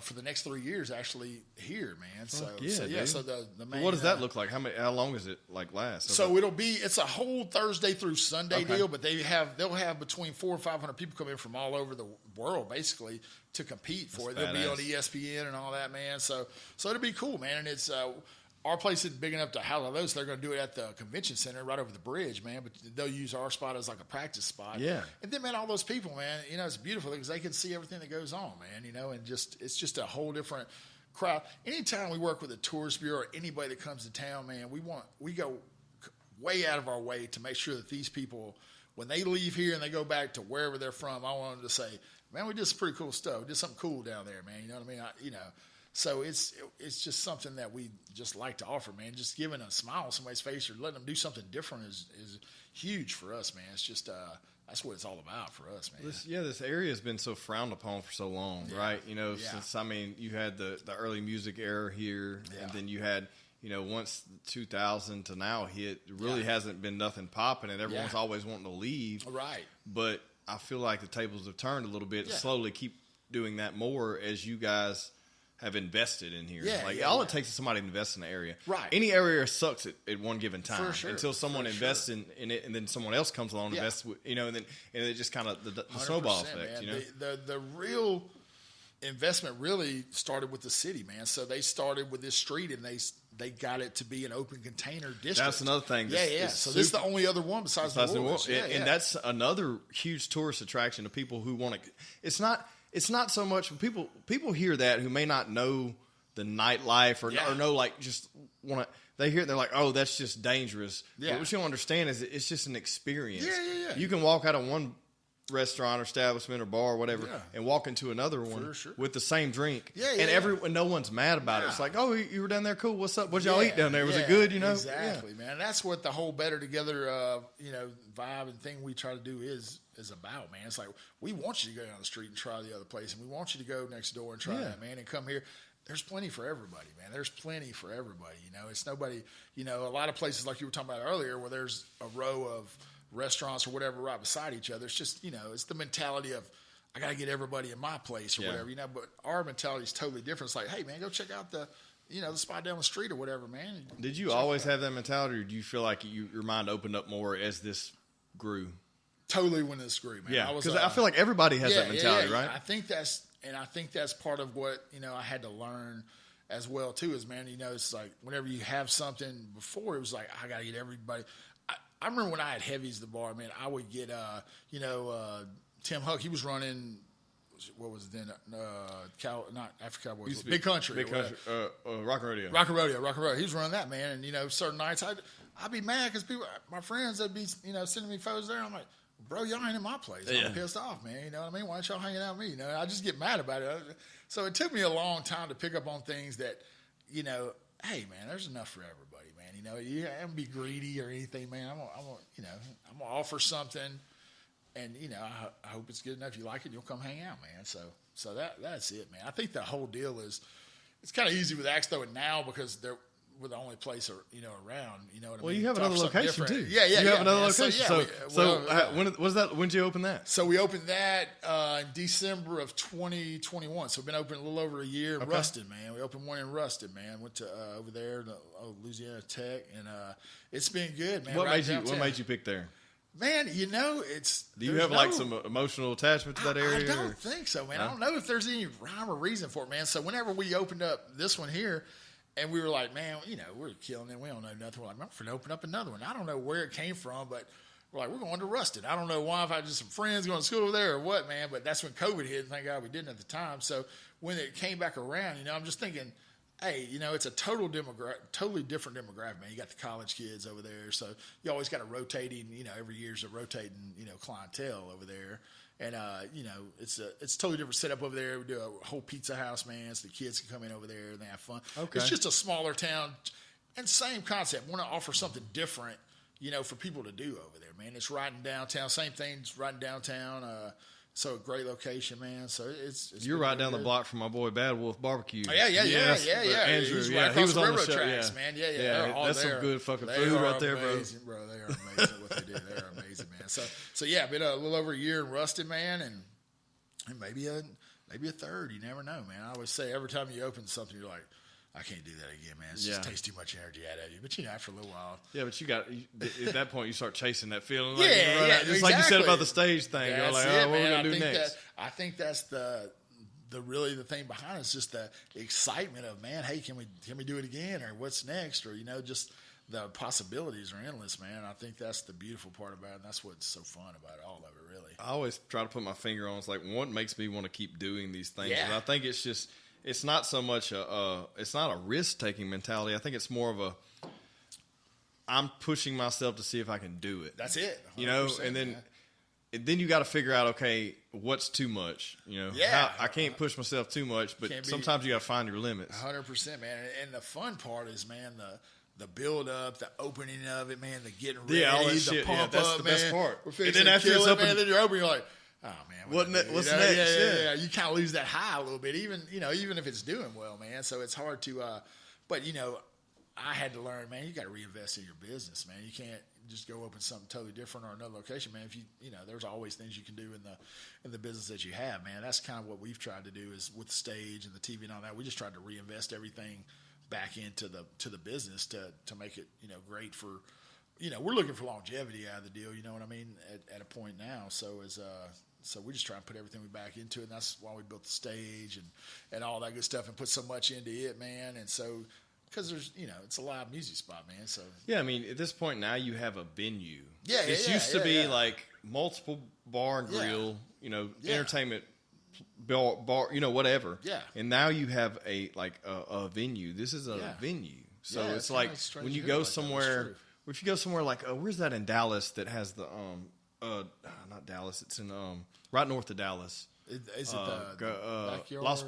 for the next 3 years, actually here, man. So the main. What does that look like? How long does it last? So it's a whole Thursday through Sunday deal, but they'll have between 400 and 500 people come in from all over the world, basically, to compete for it. They'll be on ESPN and all that, man. So it'll be cool, man. And it's our place isn't big enough to house those. So they're going to do it at the convention center right over the bridge, man. But they'll use our spot as like a practice spot. Yeah. And then, man, all those people, man, it's beautiful because they can see everything that goes on, man, and it's just a whole different crowd. Anytime we work with the Tourist Bureau or anybody that comes to town, man, we go way out of our way to make sure that these people, when they leave here and they go back to wherever they're from, I want them to say, man, we did some pretty cool stuff. We did something cool down there, man. You know what I mean? So it's just something that we just like to offer, man. Just giving a smile on somebody's face or letting them do something different is huge for us, man. It's just that's what it's all about for us, man. This area has been so frowned upon for so long, right? Since you had the early music era here, and then you had once 2000 to now hit, it really hasn't been nothing popping, and everyone's always wanting to leave, right? But I feel like the tables have turned a little bit. To slowly keep doing that more as you guys have invested in here. It takes is somebody to invest in the area. Right. Any area sucks at one given time. For sure. Until someone invests in it, and then someone else comes along and invests, and it just kind of the snowball effect. Man. The real investment really started with the city, man. So they started with this street, and they got it to be an open container district. That's another thing. So this is the only other one besides the Wolves. And that's another huge tourist attraction to people who want to. It's not so much people hear that who may not know the nightlife or know just want to. They hear it, they're like, oh, that's just dangerous. Yeah. But what you don't understand is it's just an experience. Yeah. You can walk out of one restaurant or establishment or bar or whatever and walk into another one with the same drink. And no one's mad about it. It's like, oh, you were down there, cool. What's up? What'd y'all eat down there? Was it good? Exactly, man. That's what the whole better together, vibe and thing we try to do is about, man. It's like we want you to go down the street and try the other place, and we want you to go next door and try that, man, and come here. There's plenty for everybody, man. There's plenty for everybody. It's nobody. A lot of places like you were talking about earlier, where there's a row of restaurants or whatever right beside each other. It's just it's the mentality of I got to get everybody in my place or whatever. But our mentality is totally different. It's like, hey, man, go check out the spot down the street or whatever, man. Did you always have that mentality, or do you feel like your mind opened up more as this grew? Totally when this grew, man. Yeah, because I feel like everybody has that mentality, right? I think that's part of what I had to learn as well too. Is, man, it's like whenever you have something before, it was like I got to get everybody. I remember when I had Heavy's the bar, man. I would get Tim Huck. He was running what was it then? Not Afro Cowboys. Big Country. Big Country. Rock and Rodeo. Rock and Rodeo. He was running that, man. And, you know, certain nights I'd be mad because my friends, they'd be, you know, sending me photos there. I'm like, bro, y'all ain't in my place. I'm pissed off, man. You know what I mean? Why aren't y'all hanging out with me? You know, I just get mad about it. So it took me a long time to pick up on things that, you know, hey, man, there's enough for everybody, man. You know, you don't have to be greedy or anything, man. I'm gonna offer something, and you know, I hope it's good enough. You like it, you'll come hang out, man. So that's it, man. I think the whole deal is it's kind of easy with axe throwing now because we're the only place, you know, around. You know what I mean? Well, you have another location too. Yeah. You have another location. So when was that? When did you open that? So we opened that in December of 2021. So we've been open a little over a year. Okay. Ruston, man. We opened one in Ruston, man. Went to over there to Louisiana Tech, and it's been good, man. What made you pick there? Man, you know, do you have like some emotional attachment to that area? I don't think so, man. No? I don't know if there's any rhyme or reason for it, man. So whenever we opened up this one here. And we were like, man, you know, we're killing it. We don't know nothing. We're like, I'm going to open up another one. I don't know where it came from, but we're like, we're going to Ruston. I don't know why, if I had just some friends going to school over there or what, man. But that's when COVID hit, and thank God we didn't at the time. So when it came back around, you know, I'm just thinking, hey, you know, it's a totally different demographic, man. You got the college kids over there. So you always got a rotating, you know, every year's a rotating, you know, clientele over there. And, you know, it's a totally different setup over there. We do a whole pizza house, man, so the kids can come in over there and they have fun. Okay. It's just a smaller town and same concept. Want to offer something different, you know, for people to do over there, man. It's right in downtown. Same thing, it's right in downtown. So a great location, man. So it's you're right down the block from my boy Bad Wolf Barbecue. Oh, yeah. Andrew, he's right he was on the railroad show, tracks, man. Yeah. That's some good fucking food right there, bro. They are amazing what they do. They're amazing, man. So yeah, been a little over a year in Ruston, man, and maybe a third. You never know, man. I always say every time you open something, you're like, I can't do that again, man. It just tastes too much energy out of you. But, you know, after a little while. Yeah, but at that point, you start chasing that feeling. Like, It's exactly. like you said about the stage thing. You're like, what are we going to do next? I think that's the thing behind it is just the excitement of, man, hey, can we do it again? Or what's next? Or, you know, just the possibilities are endless, man. I think that's the beautiful part about it. And that's what's so fun about all of it, really. I always try to put my finger on, it's like, what makes me want to keep doing these things? Yeah. And I think it's just... It's not so much it's not a risk-taking mentality. I think it's more of I'm pushing myself to see if I can do it. That's it. You know, and then you got to figure out, okay, what's too much? You know, I can't push myself too much, but sometimes you got to find your limits. 100%, man. And the fun part is, man, the build up, the opening of it, man, the getting ready, all that the shit. pump That's up, the man. best part. And then after it's up, man, then you're open, you're like, oh man, what's next? Yeah. You kind of lose that high a little bit, even if it's doing well, man. So it's hard to, but you know, I had to learn, man. You got to reinvest in your business, man. You can't just go open something totally different or another location, man. If you know, there's always things you can do in the business that you have, man. That's kind of what we've tried to do is with the stage and the TV and all that. We just tried to reinvest everything back into the business to make it, you know, great for. You know, we're looking for longevity out of the deal. You know what I mean? At a point now, so we just try and put everything back into it. And that's why we built the stage and all that good stuff and put so much into it, man. And so, because there's, you know, it's a live music spot, man. So yeah, I mean, at this point now you have a venue. Yeah, it used to be like multiple bar and grill, you know, entertainment bar, you know, whatever. Yeah. And now you have a venue. This is a venue. So it's like when you go somewhere. If you go somewhere like, where's that in Dallas that has the, not Dallas, it's in, right north of Dallas. Is it the backyard? Los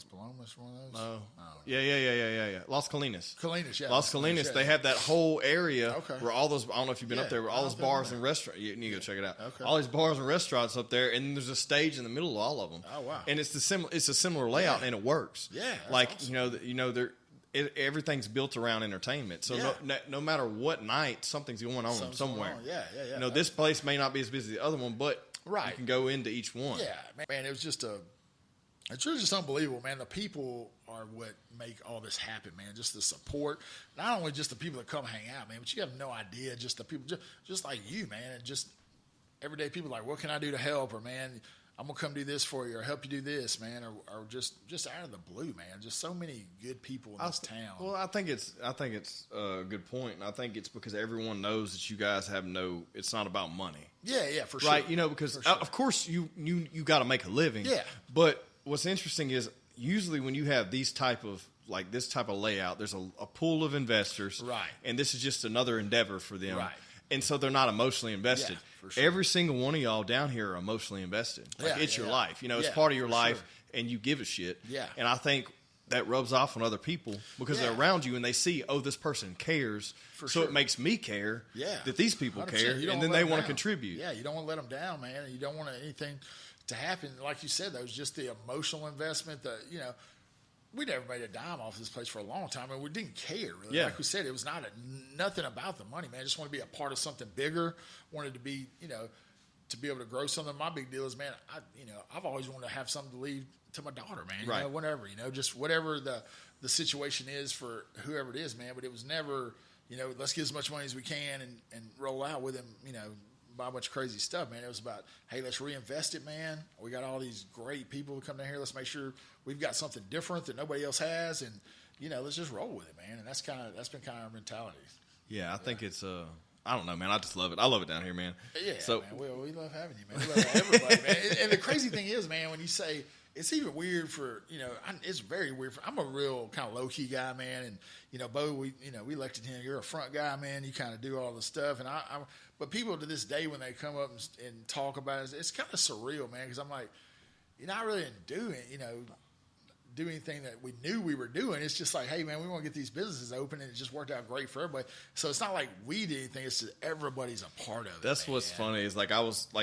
Palomas, one of those? No. Oh. Yeah. Las Colinas. Yeah. Las Colinas, they have that whole area where all those, I don't know if you've been up there, where all those bars and restaurants, you need to go check it out. Okay. All these bars and restaurants up there, and there's a stage in the middle of all of them. Oh, wow. And it's a similar layout, and it works. Yeah. Like, awesome. Everything's built around entertainment. So no matter what night, something's going on somewhere. Yeah. You know, this place may not be as busy as the other one, but you can go into each one. Yeah, man, it's really just unbelievable, man. The people are what make all this happen, man. Just the support, not only just the people that come hang out, man, but you have no idea, just the people, just like you, man, and just everyday people like, what can I do to help? Or, man, I'm gonna come do this for you, or help you do this, man, or just out of the blue, man. Just so many good people in this town. Well, I think it's a good point, and I think it's because everyone knows that you guys have it's not about money. Yeah, for sure. Right, because of course you got to make a living. Yeah. But what's interesting is usually when you have this type of layout, there's a pool of investors, right? And this is just another endeavor for them, right? And so they're not emotionally invested. Yeah, for sure. Every single one of y'all down here are emotionally invested. Like it's your life. It's part of your life, and you give a shit. Yeah. And I think that rubs off on other people because they're around you and they see, oh, this person cares. So it makes me care that these people care, and then they want to contribute. Yeah, you don't want to let them down, man. And you don't want anything to happen. Like you said, though, it's just the emotional investment we never made a dime off this place for a long time, and we didn't care, really. Yeah. Like we said, it was nothing about the money, man. I just wanted to be a part of something bigger, wanted to be, to be able to grow something. My big deal is, man, I've always wanted to have something to leave to my daughter, man. Right. Whatever, just whatever the situation is for whoever it is, man. But it was never, let's get as much money as we can and roll out with him, buy a bunch of crazy stuff, man. It was about, hey, let's reinvest it, man. We got all these great people who come down here. Let's make sure we've got something different that nobody else has, and let's just roll with it, man. And that's been kind of our mentality. Yeah, I think it's I don't know, man. I just love it. I love it down here, man. Yeah, so, man. We love having you, man. We love everybody, man. And the crazy thing is, man, when you say it's even weird for it's very weird. I'm a real kind of low key guy, man. And Bo, we elected him. You're a front guy, man. You kind of do all the stuff, and but people to this day when they come up and talk about it, it's kind of surreal, man. Because I'm like, I really didn't do anything that we knew we were doing. It's just like, hey, man, we want to get these businesses open, and it just worked out great for everybody. So it's not like we did anything. It's just everybody's a part of it. That's what's funny is like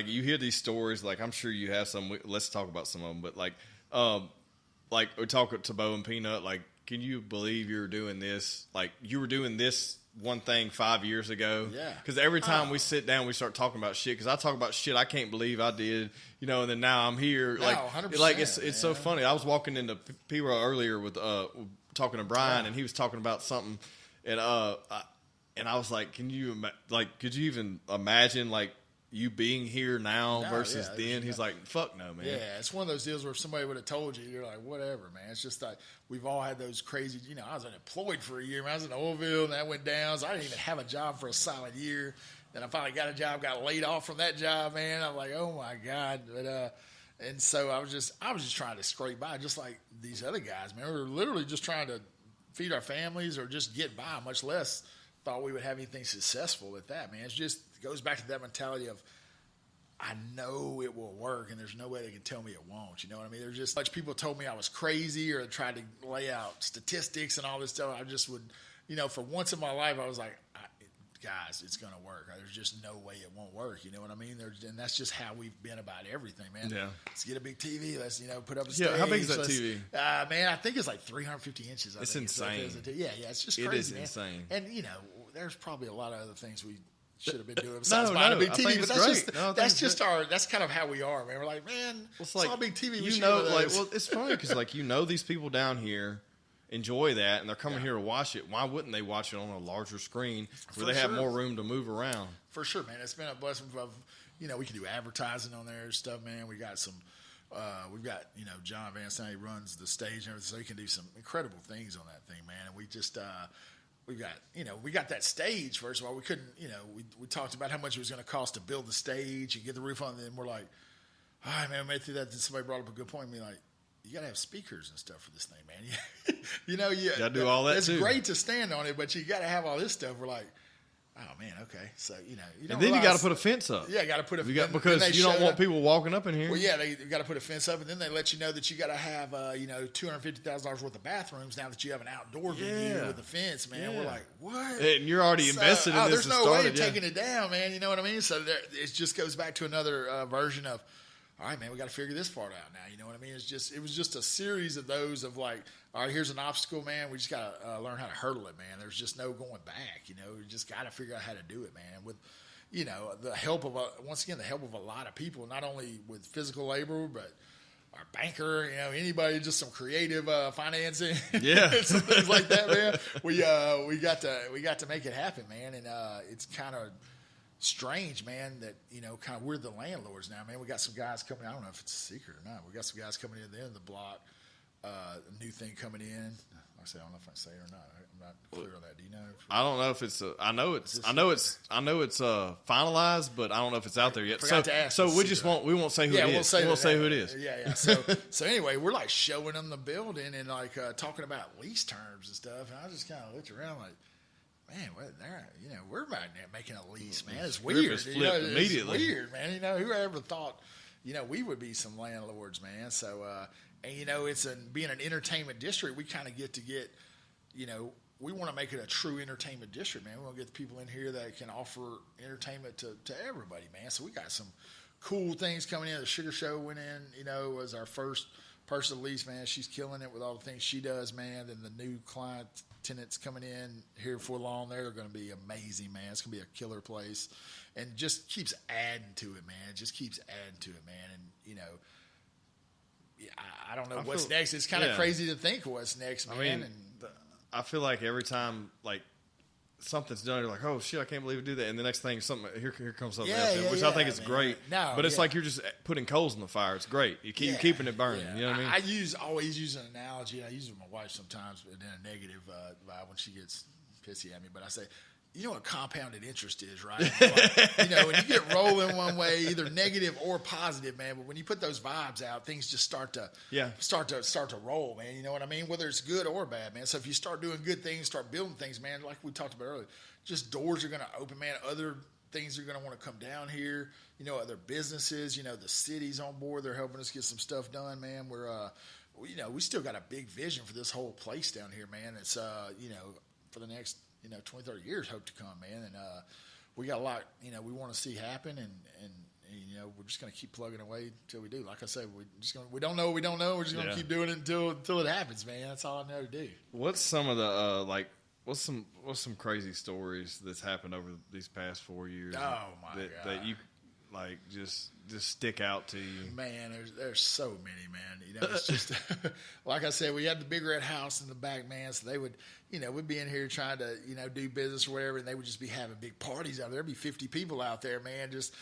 you hear these stories. Like I'm sure you have some. Let's talk about some of them. But like we talk to Bo and Peanut. Like, can you believe you're doing this? Like you were doing this one thing 5 years ago. Yeah. Because every time we sit down, we start talking about shit. Because I talk about shit I can't believe I did. And then now I'm here. No, like, 100%, like it's so funny. I was walking into Pirogue earlier with talking to Brian, and he was talking about something, and I was like, could you even imagine like you being here now versus then? He's like, fuck no, man. Yeah, it's one of those deals where if somebody would have told you, you're like, whatever, man. It's just like we've all had those crazy, I was unemployed for a year. Man. I was in Oilville, and that went down, so I didn't even have a job for a solid year. Then I finally got a job, got laid off from that job, man. I'm like, oh my God. But and so I was just trying to scrape by, just like these other guys, man. We were literally just trying to feed our families or just get by, much less thought we would have anything successful at that, man. It goes back to that mentality of, I know it will work, and there's no way they can tell me it won't. You know what I mean? There's just much people told me I was crazy or tried to lay out statistics and all this stuff. I just would, for once in my life, I was like, guys, it's going to work. There's just no way it won't work. You know what I mean? And that's just how we've been about everything, man. Yeah. Let's get a big TV. Let's, put up a stage. Yeah, how big is that TV? Man, I think it's like 350 inches. It's insane. Yeah, it's just crazy, It is man. Insane. And, there's probably a lot of other things we should have been doing besides buying a big TV, but that's just great. That's kind of how we are, man. We're like, man, it's like, saw a big TV. It's funny because these people down here enjoy that, and they're coming here to watch it. Why wouldn't they watch it on a larger screen where they have more room to move around? For sure, man. It's been a blessing of, we can do advertising on there and stuff, man. We got some, we've got, John Van Stan runs the stage and everything, so he can do some incredible things on that thing, man. And we just, we got that stage, first of all. We couldn't, we talked about how much it was going to cost to build the stage and get the roof on it, and we're like, all right, man, we made through that. Then somebody brought up a good point and be like, you got to have speakers and stuff for this thing, man. You got to do all that, too. It's great to stand on it, but you got to have all this stuff. We're like, oh, man, okay. So, and then you got to put a fence up. Yeah, got to put a fence. Because you don't want people walking up in here. Well, yeah, they got to put a fence up, and then they let you know that you got to have, $250,000 worth of bathrooms now that you have an outdoor venue with a fence, man. Yeah. We're like, what? And you're already invested in this. There's no way of taking it down, man. You know what I mean? So it just goes back to another version of, all right, man, we got to figure this part out now. You know what I mean? It was just a series of those of like, all right, here's an obstacle, man. We just got to learn how to hurdle it, man. There's just no going back. We just got to figure out how to do it, man. With, the help of the help of a lot of people, not only with physical labor, but our banker, anybody, just some creative financing, some things like that, man. We got to make it happen, man. And it's kind of strange, man, that, kind of we're the landlords now, man. We got some guys coming. I don't know if it's a secret or not. We got some guys coming in there in the block. A new thing coming in. Like I said, I don't know if I can say it or not. I'm not clear on that. Do you know? I don't know if it's. I know it's finalized, but I don't know if it's out there yet. So we won't say who it is. We won't say who it is. Yeah. So anyway, we're like showing them the building and like talking about lease terms and stuff. And I just kind of looked around like, man, we're about making a lease, man. It's weird. It's immediately. It's weird, man. Who ever thought, we would be some landlords, man. So, and it's being an entertainment district, we kind of get, we want to make it a true entertainment district, man. We want to get the people in here that can offer entertainment to everybody, man. So we got some cool things coming in. The Sugar Show went in, was our first person to lease, man. She's killing it with all the things she does, man. And the new client tenants coming in here for long, they're going to be amazing, man. It's going to be a killer place, and just keeps adding to it, man. It just keeps adding to it, man. And I don't know what's next. It's kind of crazy to think what's next, man. I feel like every time something's done, you're like, oh shit, I can't believe we do that. And the next thing, here comes something else, which I think is great. But it's like you're just putting coals in the fire. It's great. You're keeping it burning. You know what I mean? I always use an analogy. I use it with my wife sometimes, but then a negative vibe when she gets pissy at me. But I say, you know what compounded interest is, right? When you get rolling one way, either negative or positive, man. But when you put those vibes out, things just start to roll, man. You know what I mean? Whether it's good or bad, man. So if you start doing good things, start building things, man, like we talked about earlier, just doors are going to open, man. Other things are going to want to come down here. Other businesses, the city's on board. They're helping us get some stuff done, man. We're, we still got a big vision for this whole place down here, man. It's, for the next 20, 30 years hope to come, man. And we got a lot, we want to see happen, and we're just going to keep plugging away until we do. Like I said, we don't know what we don't know. We're just going to keep doing it until it happens, man. That's all I know to do. What's some of the what's some crazy stories that's happened over these past 4 years? Oh my God. That you just stick out to you? Man, there's so many, man. It's just like I said, we had the big red house in the back, man. So they would, we'd be in here trying to, do business or whatever, and they would just be having big parties out there. There'd be 50 people out there, man, just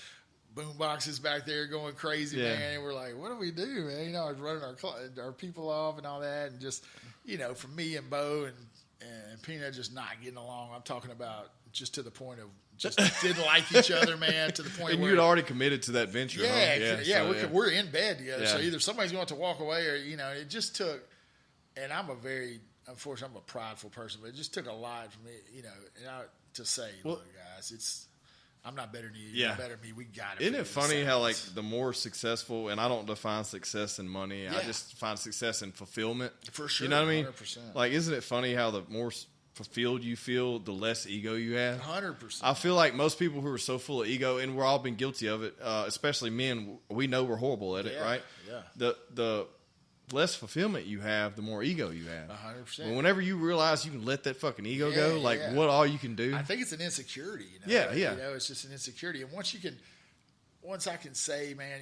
boom boxes back there going crazy, man. And we're like, what do we do, man? I was running our people off and all that, and just, for me and Bo and Peanut just not getting along. I'm talking about just to the point of just didn't like each other, man, to the point and where... you'd already committed to that venture, huh? We're in bed together, so either somebody's going to walk away or, it just took... And I'm unfortunately, I'm a prideful person, but it just took a lot for me, to say, look, guys, I'm not better than you, you're better than me, we got it. Isn't it funny how, the more successful, and I don't define success in money, I just define success in fulfillment. For sure, you know what I mean? 100%. Isn't it funny how the more fulfilled you feel, the less ego you have? 100%. I feel like most people who are so full of ego, and we're all been guilty of it, especially men, we know we're horrible at it, right? Yeah. The less fulfillment you have, the more ego you have. 100%. But whenever you realize you can let that fucking ego go, what all you can do. I think it's an insecurity, Yeah. It's just an insecurity. And once I can say, man,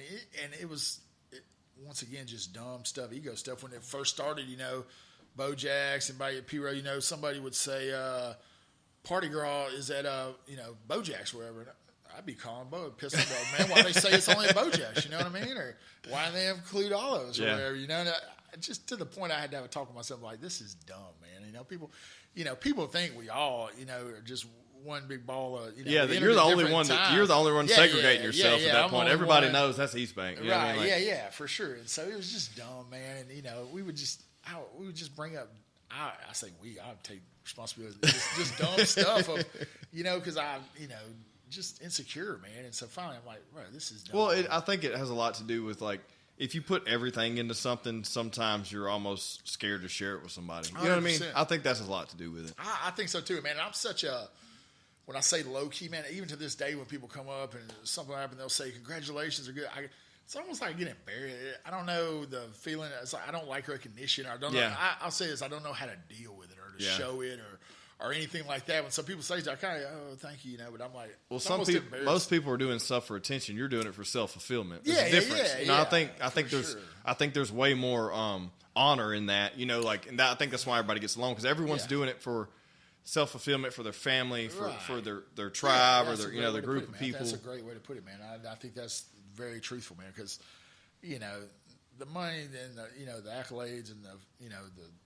it was once again just dumb stuff, ego stuff. When it first started, Bayou Axe and Bayou Pirogue, somebody would say, party girl is at, Bayou Axe, wherever. I'd be calling Bo, pissed off, man, why they say it's only a Bayou Axe, you know what I mean? Or why do they include all of us or whatever, And just to the point I had to have a talk with myself, like, this is dumb, man. People think we all, are just one big ball of, that you're the only one segregating yourself at that point. Everybody knows that's East Bank. You know right, what I mean? For sure. And so it was just dumb, man. And, we would just bring up, I say I would take responsibility. Just dumb stuff of, because just insecure, man. And so finally I'm like, right, this is dumb. Well, I think it has a lot to do with, if you put everything into something, sometimes you're almost scared to share it with somebody. You know what I mean? I think that's a lot to do with it. I think so too, man. I'm such a, when I say low key, man, even to this day when people come up and something happens, they'll say, congratulations are good. It's almost like getting embarrassed. I don't know the feeling. It's like I don't like recognition. Or I don't know. I'll say this. I don't know how to deal with it or to show it or anything like that. When some people say that, I kind of, oh, thank you, but I'm like, well, most people are doing stuff for attention. You're doing it for self-fulfillment. There's a difference. I think there's way more honor in that. And I think that's why everybody gets along, because everyone's doing it for self-fulfillment for their family, for their tribe, or their their group of people. That's a great way to put it, man. I think that's very truthful, man, because the money and the accolades and the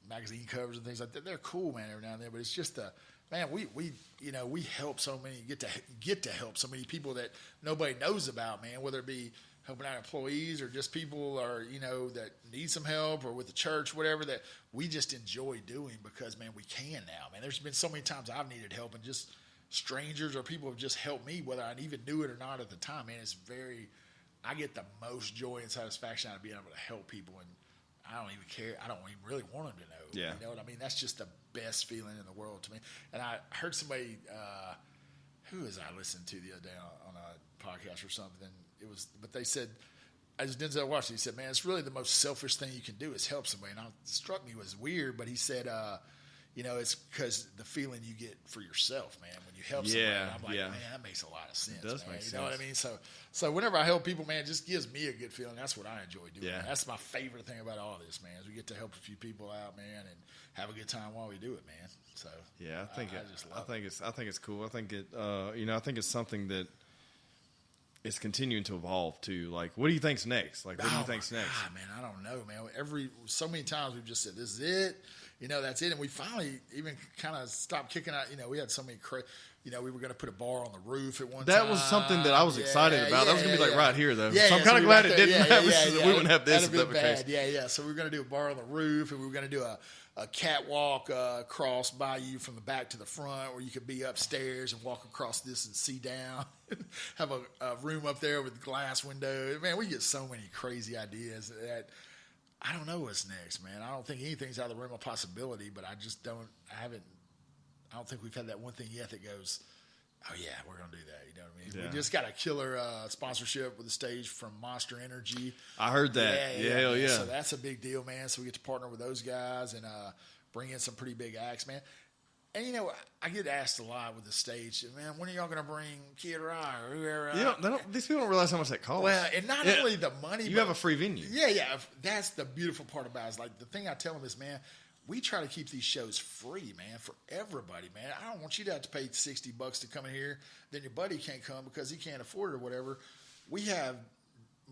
magazine covers and things like that, they're cool, man, every now and then, but it's just we help so many, get to help so many people that nobody knows about, man, whether it be helping out employees or just people that need some help, or with the church, whatever, that we just enjoy doing because, man, we can now, man. There's been so many times I've needed help, and just strangers or people have just helped me, whether I even knew it or not at the time, man. I get the most joy and satisfaction out of being able to help people, and I don't even care. I don't even really want them to know. Yeah. You know what I mean? That's just the best feeling in the world to me. And I heard somebody, who was I listening to the other day on a podcast or something? But they said, as Denzel Washington, he said, man, it's really the most selfish thing you can do is help somebody. And it struck me as weird, but he said, it's because the feeling you get for yourself, man, when you help somebody. And I'm like, man, that makes a lot of sense. It does man. make sense. You know what I mean? So whenever I help people, man, it just gives me a good feeling. That's what I enjoy doing. Yeah. That's my favorite thing about all this, man, is we get to help a few people out, man, and have a good time while we do it, man. So yeah, I think it's cool. I think it, I think it's something that it's continuing to evolve too. Like, what do you think's next? Like, what do you think's next? God, man, I don't know, man. So many times we've just said, this is it. That's it. And we finally even kind of stopped kicking out. We had so many we were going to put a bar on the roof at one time. That was something that I was excited about. That was going to be like right here, though. Yeah, so I'm kind of glad it didn't happen. We wouldn't have this if that was the case. Yeah. So we were going to do a bar on the roof, and we were going to do a catwalk across Bayou from the back to the front, where you could be upstairs and walk across this and see down. Have a room up there with glass windows. Man, we get so many crazy ideas that I don't know what's next, man. I don't think anything's out of the realm of possibility, but I don't think we've had that one thing yet that goes, oh yeah, we're going to do that. You know what I mean? Yeah. We just got a killer sponsorship with the stage from Monster Energy. I heard that. Hell yeah. So that's a big deal, man. So we get to partner with those guys and bring in some pretty big acts, man. And, I get asked a lot with the stage, man, when are y'all going to bring Kid Rock or whoever? These people don't realize how much that costs. Well, and not only the money. You have a free venue. Yeah. That's the beautiful part about it. Is like, the thing I tell them is, man, we try to keep these shows free, man, for everybody, man. I don't want you to have to pay $60 to come in here. Then your buddy can't come because he can't afford it or whatever. We have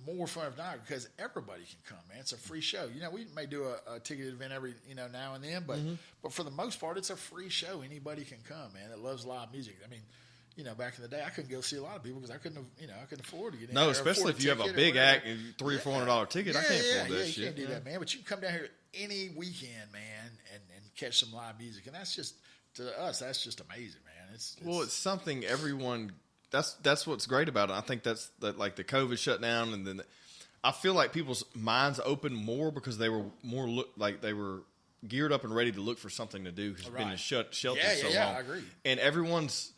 more fun if not because everybody can come, man. It's a free show. We may do a ticketed event every, now and then, but for the most part, it's a free show. Anybody can come, man, that loves live music. I mean, back in the day, I couldn't go see a lot of people because I couldn't afford to get in. No, especially if you have a big act and $300 or $400 ticket. I can't afford that shit. You can't do that, man. But you can come down here any weekend, man, and catch some live music, and that's just, to us, that's just amazing, man. It's something everyone. That's what's great about it. I think that's like the COVID shutdown, and then I feel like people's minds opened more because they were they were geared up and ready to look for something to do because it's been in shelter so long. Yeah, I agree. And everyone's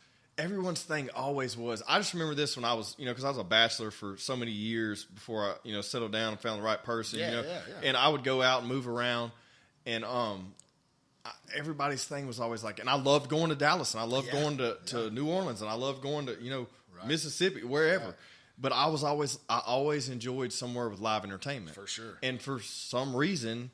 thing always was. I just remember this when I was, because I was a bachelor for so many years before I, settled down and found the right person. And I would go out and move around, and everybody's thing was always like, and I loved going to Dallas, and I loved going to New Orleans, and I loved going to Mississippi, wherever. Right. But I always enjoyed somewhere with live entertainment for sure. And for some reason,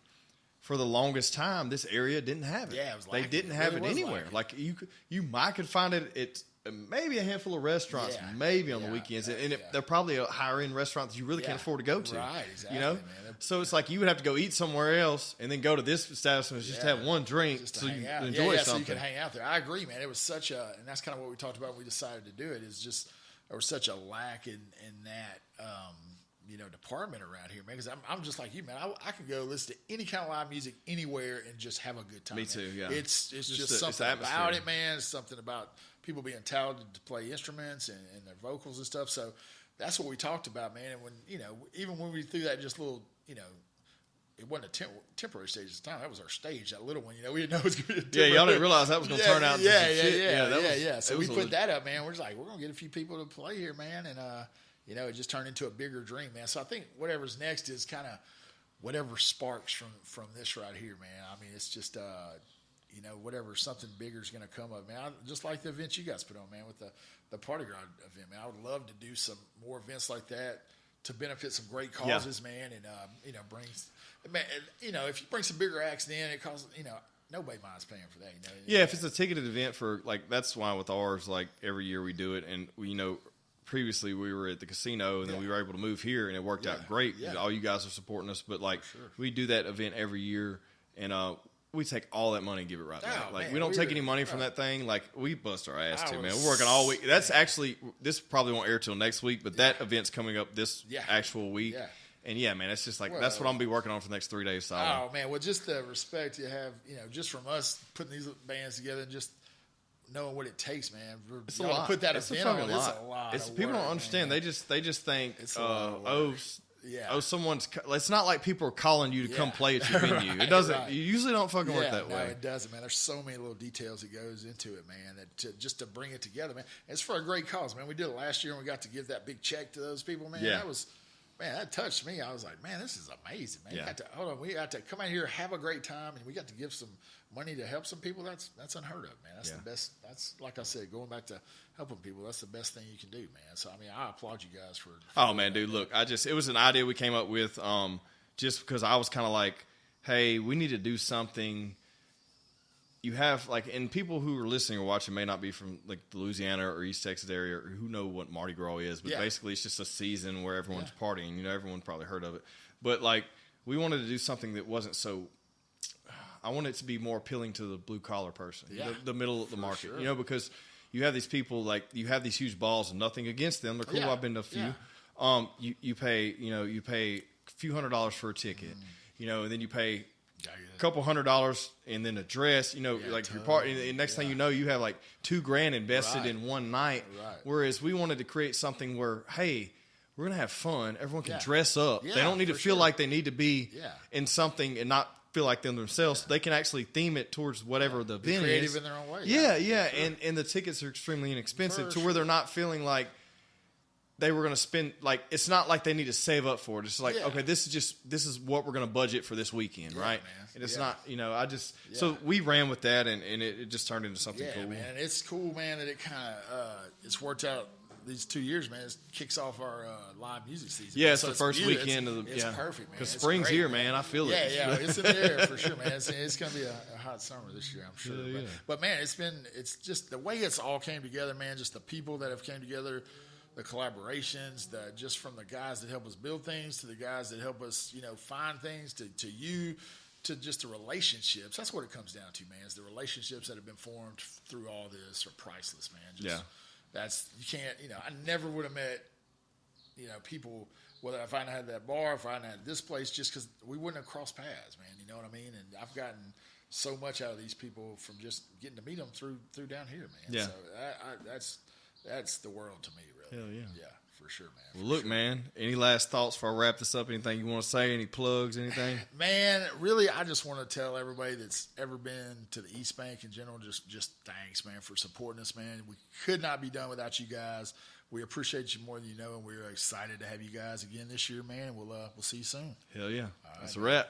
for the longest time, this area didn't have it. Yeah, it was they didn't have it anywhere. Like you might could find it at maybe a handful of restaurants, maybe on the weekends, and they're probably a higher end restaurant that you really can't afford to go to. Right, exactly. Man. So it's like you would have to go eat somewhere else and then go to this establishment just to have one drink so you enjoy something. So you can hang out there. I agree, man. It was such a, and that's kind of what we talked about when we decided to do it. Is just there was such a lack in that. Department around here, man. Because I'm just like you, man. I can go listen to any kind of live music anywhere and just have a good time. Me too. Man. Yeah. It's just something about it, man. It's something about people being talented to play instruments and their vocals and stuff. So that's what we talked about, man. And when even when we threw that just little, it wasn't a temporary stage at the time. That was our stage, that little one. We didn't know it was going to be a temporary. Yeah, y'all didn't realize that was going to turn out into some shit. Yeah. So we put that up, man. We're just like, we're going to get a few people to play here, man. And, it just turned into a bigger dream, man. So I think whatever's next is kind of whatever sparks from this right here, man. I mean, it's just, whatever something bigger is going to come up, man. Just like the events you guys put on, man, with the Party Ground event, man. I would love to do some more events like that to benefit some great causes, man. And, brings, man, if you bring some bigger acts in, it costs, nobody minds paying for that. You know? Yeah, if it's a ticketed event for like that's why with ours, like every year we do it, and we previously we were at the casino, and then we were able to move here, and it worked out great. Yeah. All you guys are supporting us, but like we do that event every year, and we take all that money and give it right back. Like, we don't take any money from that thing. Like, we bust our ass, too, man. We're working all week. That's actually, this probably won't air till next week, but that event's coming up this actual week. Yeah. And, yeah, man, it's just like, that's what I'm going to be working on for the next 3 days. Oh, man. Well, just the respect you have, just from us putting these bands together and just knowing what it takes, man. It's a lot. To put that event on, it's a lot. People don't understand. Man. They just think, someone's. It's not like people are calling you to come play at your venue. Right, it doesn't. You usually don't fucking work that way. No, it doesn't, man. There's so many little details that goes into it, man. That just to bring it together, man. It's for a great cause, man. We did it last year, and we got to give that big check to those people, man. Yeah. That touched me. I was like, man, this is amazing, man. Yeah. We got to come out here, have a great time, and we got to give some money to help some people. That's unheard of, man. That's the best. That's, like I said, going back to helping people. That's the best thing you can do, man. So, I mean, I applaud you guys for oh, man, dude, look, it was an idea we came up with just because I was kind of like, hey, we need to do something. You have, like, and people who are listening or watching may not be from, like, the Louisiana or East Texas area or who know what Mardi Gras is, but basically it's just a season where everyone's partying. Everyone probably heard of it. But, like, we wanted to do something that wasn't so – I wanted it to be more appealing to the blue-collar person, the middle of the market, because you have these people, like, you have these huge balls and nothing against them. They're cool. I've been to a few. Yeah. You pay a few $100s for a ticket, and then you pay – a couple $100 and then a dress, like your part. And next thing you know, you have like $2,000 invested in one night. Right. Whereas we wanted to create something where, hey, we're gonna have fun. Everyone can dress up. They don't need to feel like they need to be in something and not feel like them themselves. They can actually theme it towards whatever the event is. Creative in their own way. Yeah. And the tickets are extremely inexpensive to where they're not feeling like they were going to spend, like, it's not like they need to save up for it. It's like, okay, this is what we're going to budget for this weekend, right? Man. And it's not, so we ran with that and it just turned into something cool. Man, it's cool, man, that it kind of, it's worked out these 2 years, man. It kicks off our live music season. Yeah, it's the first weekend of the, it's perfect, man. Because spring's great, here, man. I feel it. Yeah, it's in the air for sure, man. It's going to be a hot summer this year, I'm sure. But man, it's just the way it's all came together, man, just the people that have came together, the collaborations, just from the guys that help us build things to the guys that help us, find things to just the relationships. That's what it comes down to, man, is the relationships that have been formed through all this are priceless, man. You can't, I never would have met, people, whether if I hadn't had that bar, if I hadn't had this place, just because we wouldn't have crossed paths, man. You know what I mean? And I've gotten so much out of these people from just getting to meet them through down here, man. Yeah. So that's the world to me, really. Hell yeah. Yeah, for sure, man. Well, look, man, any last thoughts before I wrap this up? Anything you want to say? Any plugs, anything? Man, really, I just want to tell everybody that's ever been to the East Bank in general, just thanks, man, for supporting us, man. We could not be done without you guys. We appreciate you more than you know, and we're excited to have you guys again this year, man. We'll see you soon. Hell yeah. All right, that's a wrap.